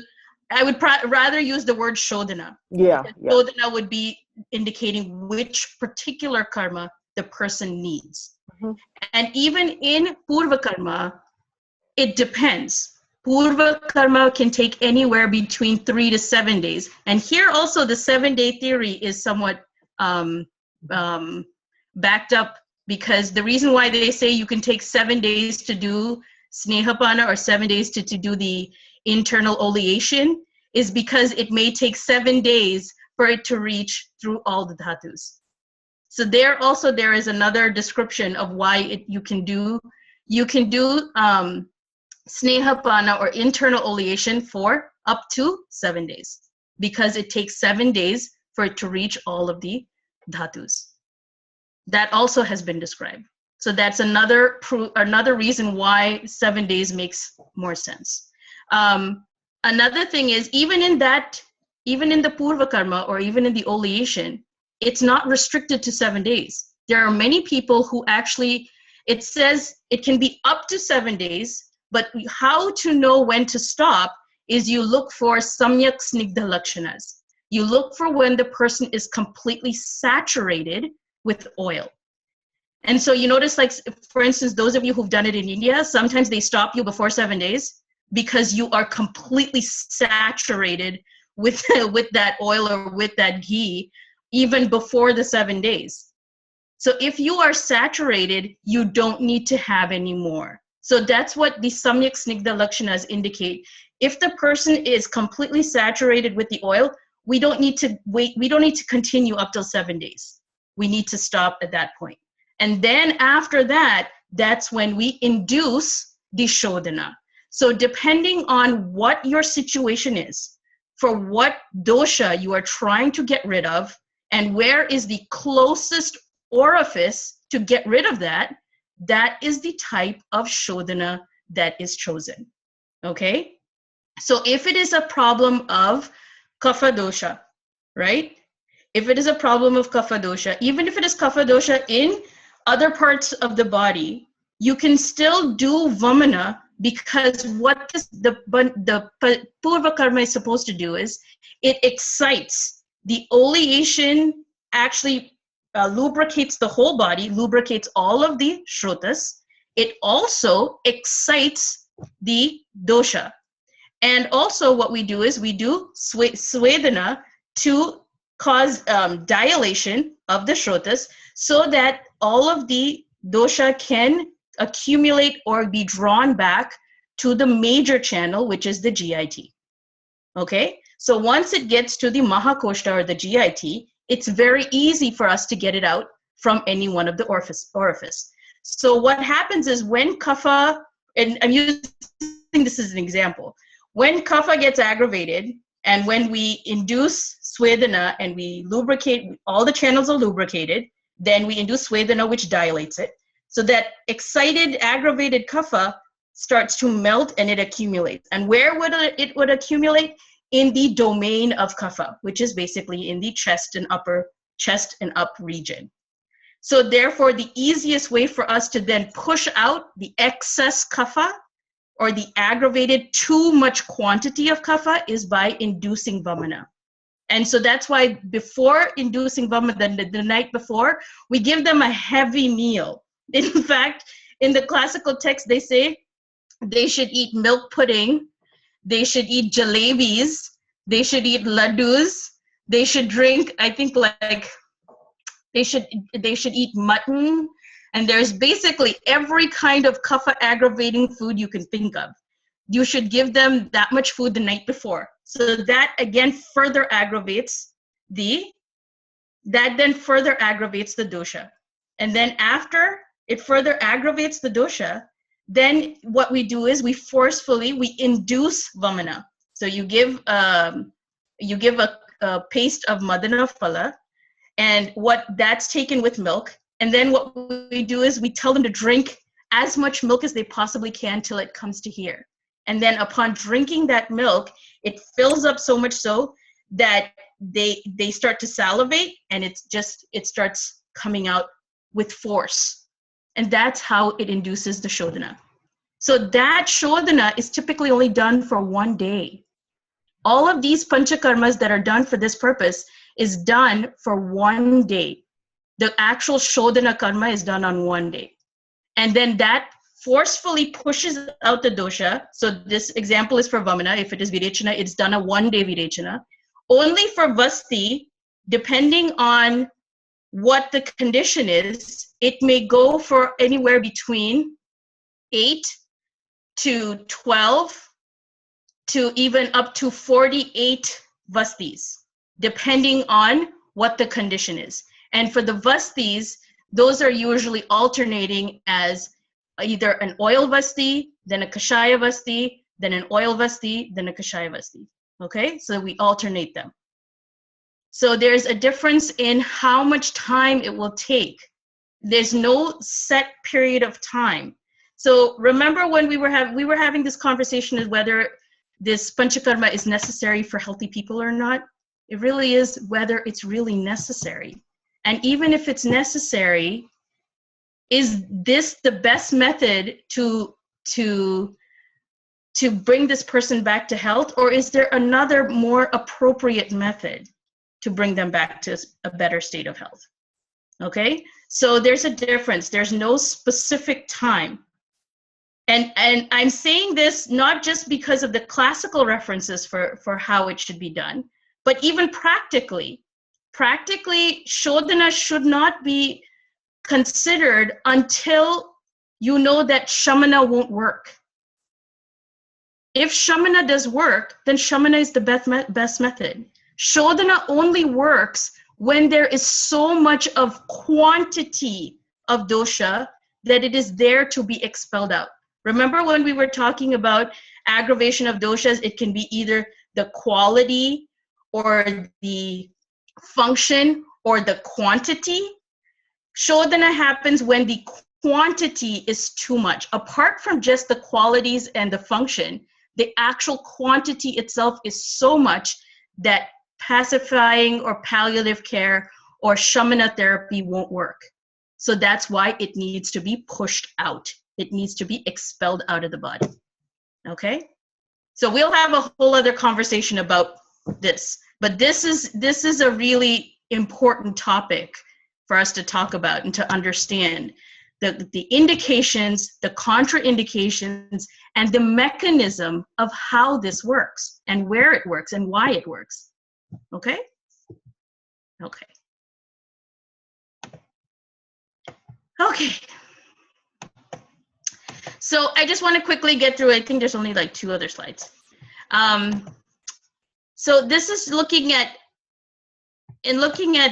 I would rather use the word shodhana. Yeah. Shodhana would be indicating which particular karma the person needs. Mm-hmm. And even in purva karma, it depends. Purva karma can take anywhere between 3 to 7 days. And here also the 7-day theory is somewhat backed up, because the reason why they say you can take 7 days to do snehapana or 7 days to do the internal oleation is because it may take 7 days for it to reach through all the dhatus. So there is another description of why you can do snehapana or internal oleation for up to 7 days, because it takes 7 days for it to reach all of the dhatus. That also has been described. So that's another reason why 7 days makes more sense. Another thing is, even in the purva karma or even in the oleation, it's not restricted to 7 days. There are many people who actually, it says it can be up to 7 days, but how to know when to stop is you look for samyak snigdha lakshanas. You look for when the person is completely saturated with oil. And so you notice, like, for instance, those of you who've done it in India, sometimes they stop you before 7 days because you are completely saturated with that oil or with that ghee even before the 7 days. So if you are saturated, you don't need to have any more. So that's what the samyak snigdha lakshanas indicate. If the person is completely saturated with the oil, we don't need to wait. We don't need to continue up till 7 days. We need to stop at that point. And then after that, that's when we induce the shodhana. So depending on what your situation is, for what dosha you are trying to get rid of, and where is the closest orifice to get rid of that, that is the type of shodhana that is chosen. Okay? So if it is a problem of kapha dosha, right? If it is a problem of kapha dosha, even if it is kapha dosha in other parts of the body, you can still do vamana, because what the purva karma is supposed to do is it excites the oleation, actually lubricates the whole body, lubricates all of the shrotas. It also excites the dosha. And also what we do is we do swedana to cause dilation of the shrotas, so that all of the dosha can accumulate or be drawn back to the major channel, which is the GIT. Okay? So once it gets to the Mahakoshta or the GIT, it's very easy for us to get it out from any one of the orifice. So what happens is when kapha, and I'm using this as an example, when kapha gets aggravated and when we induce swedana and we lubricate, all the channels are lubricated, then we induce swedana, which dilates it. So that excited, aggravated kapha starts to melt and it accumulates. And where would it accumulate? In the domain of kapha, which is basically in the chest and up region. So therefore, the easiest way for us to then push out the excess kapha or the aggravated too much quantity of kapha is by inducing vamana. And so that's why before inducing vamana, the night before, we give them a heavy meal. In fact, in the classical text, they say they should eat milk pudding, they should eat jalebis, they should eat laddus, they should drink, I think, like they should eat mutton, and there's basically every kind of kapha aggravating food you can think of. You should give them that much food the night before. So that again further aggravates the dosha. And then after it further aggravates the dosha, then what we do is we induce vamana. So you give a paste of madana phala, and what that's taken with milk. And then what we do is we tell them to drink as much milk as they possibly can till it comes to here. And then upon drinking that milk, it fills up so much so that they start to salivate, and it starts coming out with force. And that's how it induces the shodhana. So that shodhana is typically only done for one day. All of these panchakarmas that are done for this purpose is done for one day. The actual shodhana karma is done on one day. And then that forcefully pushes out the dosha. So this example is for vamana. If it is virechana, it's done a one-day virechana. Only for vasti, depending on what the condition is, it may go for anywhere between 8 to 12 to even up to 48 vastis, depending on what the condition is. And for the vastis, those are usually alternating as either an oil vasti, then a kashaya vasti, then an oil vasti, then a kashaya vasti. Okay, so we alternate them. So there's a difference in how much time it will take. There's no set period of time. So remember when we were having this conversation of whether this panchakarma is necessary for healthy people or not. It really is whether it's really necessary. And even if it's necessary, is this the best method to bring this person back to health, or is there another more appropriate method to bring them back to a better state of health? Okay, so there's a difference. There's no specific time. And I'm saying this not just because of the classical references for how it should be done, but even practically. Practically, shodhana should not be considered until you know that shamana won't work. If shamana does work, then shamana is the best method. Shodhana only works when there is so much of quantity of dosha that it is there to be expelled out. Remember when we were talking about aggravation of doshas, it can be either the quality or the function or the quantity. Shodhana happens when the quantity is too much. Apart from just the qualities and the function, the actual quantity itself is so much that pacifying or palliative care or shamana therapy won't work. So that's why it needs to be pushed out. It needs to be expelled out of the body. Okay? So we'll have a whole other conversation about this. But this is a really important topic for us to talk about and to understand the indications, the contraindications, and the mechanism of how this works and where it works and why it works. Okay? Okay. Okay. So I just want to quickly get through. I think there's only like 2 other slides. So this is looking at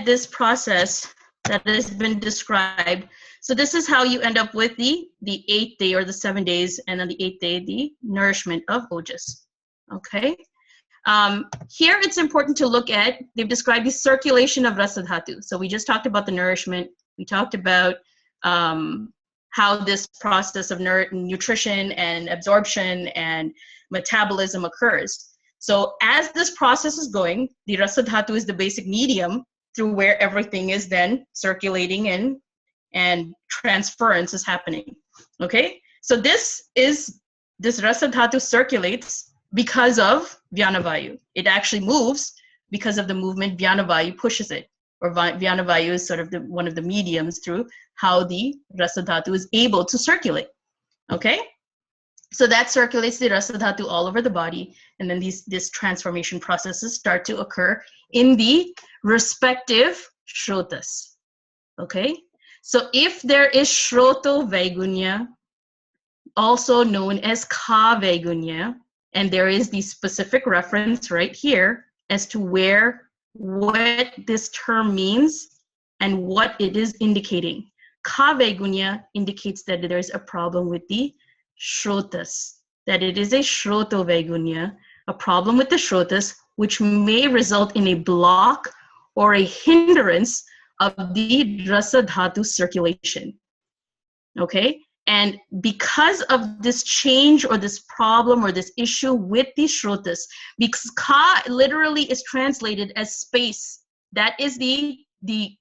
this process that has been described. So this is how you end up with the 8th day or the 7 days, and then the 8th day, the nourishment of ojas. Okay. Here it's important to look at, they've described the circulation of rasadhatu. So we just talked about the nourishment. We talked about how this process of nutrition and absorption and metabolism occurs. So as this process is going, the rasadhatu is the basic medium through where everything is then circulating and transference is happening. Okay, so this rasadhatu circulates because of vyanavayu. It actually moves because of the movement, Vyanavayu pushes it, or Vyanavayu is sort of one of the mediums through how the Rasa Dhatu is able to circulate. Okay? So that circulates the Rasa Dhatu all over the body, and then these transformation processes start to occur in the respective shrotas. Okay? So if there is Shroto Vaigunya, also known as Ka Vaigunya, and there is the specific reference right here as to what this term means and what it is indicating. Ka Vaigunya indicates that there is a problem with the Shrotas, that it is a Shroto Vaigunya, a problem with the Shrotas, which may result in a block or a hindrance of the Rasa Dhatu circulation. Okay? And because of this change or this problem or this issue with the Shrotas, because Ka literally is translated as space. That is the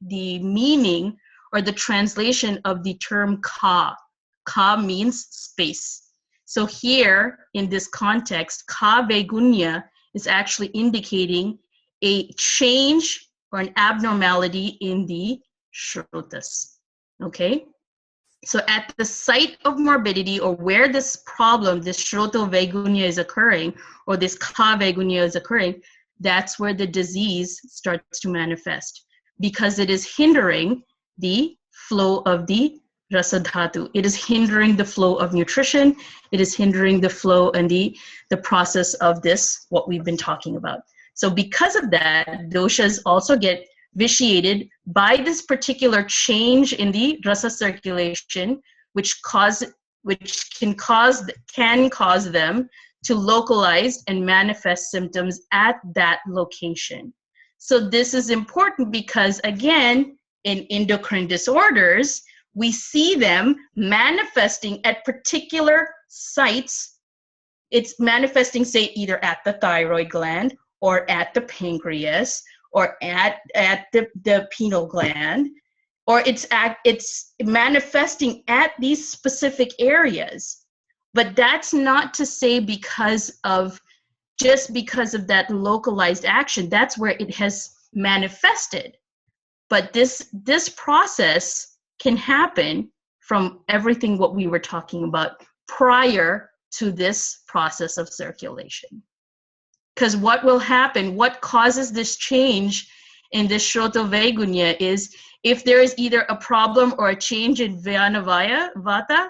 meaning or the translation of the term Ka. Ka means space. So here, in this context, Ka Vaigunya is actually indicating a change or an abnormality in the Shrotas. Okay? So at the site of morbidity, or where this problem, this Shroto Vaigunya is occurring, or this Ka Vaigunya is occurring, that's where the disease starts to manifest, because it is hindering the flow of the Rasa Dhatu. It is hindering the flow of nutrition. It is hindering the flow and the process of this, what we've been talking about. So because of that, doshas also get vitiated by this particular change in the rasa circulation, which can cause them to localize and manifest symptoms at that location. So this is important because, again, in endocrine disorders, we see them manifesting at particular sites. It's manifesting, say, either at the thyroid gland or at the pancreas or at the pineal gland, or it's manifesting at these specific areas. But that's not to say just because of that localized action, that's where it has manifested. But this process can happen from everything what we were talking about prior to this process of circulation. Because what will happen, what causes this change in this Shroto Vaigunya is if there is either a problem or a change in Vata,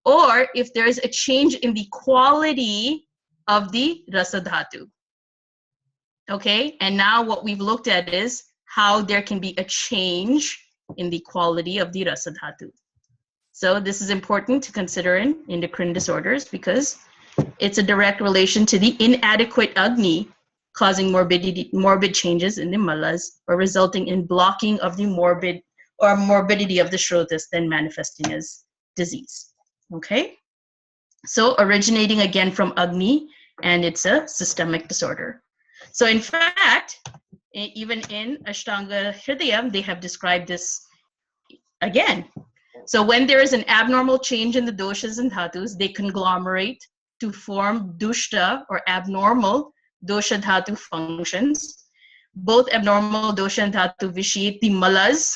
or if there is a change in the quality of the Rasa Dhatu. Okay, and now what we've looked at is how there can be a change in the quality of the Rasa Dhatu. So this is important to consider in endocrine disorders because it's a direct relation to the inadequate Agni causing morbid changes in the malas, or resulting in blocking of the morbidity of the shrotas, then manifesting as disease. Okay? So originating again from Agni, and it's a systemic disorder. So in fact, even in Ashtanga Hridayam, they have described this again. So when there is an abnormal change in the doshas and dhatus, they conglomerate to form dushta or abnormal dosha dhatu functions. Both abnormal dosha and dhatu vitiate the malas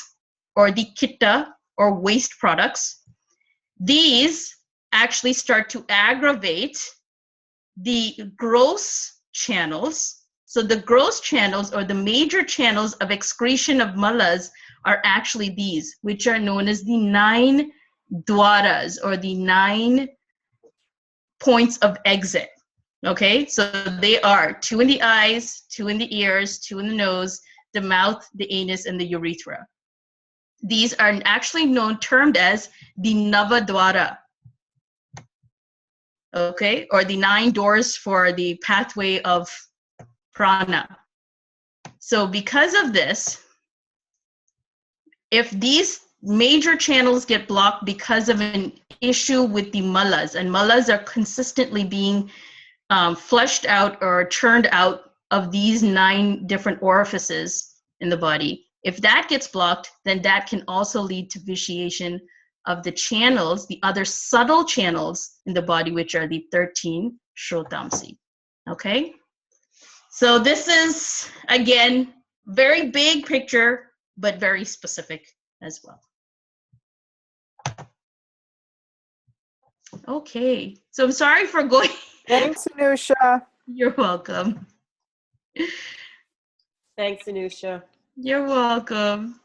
or the kitta or waste products. These actually start to aggravate the gross channels. So the gross channels or the major channels of excretion of malas are actually these, which are known as the 9 dwaras or the 9 points of exit. Okay, so they are 2 in the eyes, 2 in the ears, 2 in the nose, the mouth, the anus, and the urethra. These are actually termed as the Navadwara. Okay, or the 9 doors for the pathway of prana. So because of this, if these major channels get blocked because of an issue with the malas, and malas are consistently being flushed out or churned out of these 9 different orifices in the body, if that gets blocked, then that can also lead to vitiation of the channels, the other subtle channels in the body, which are the 13 shrotamsi. Okay? So this is, again, very big picture, but very specific as well. Okay, so I'm sorry for going. Thanks, Anusha. You're welcome. Thanks, Anusha. You're welcome.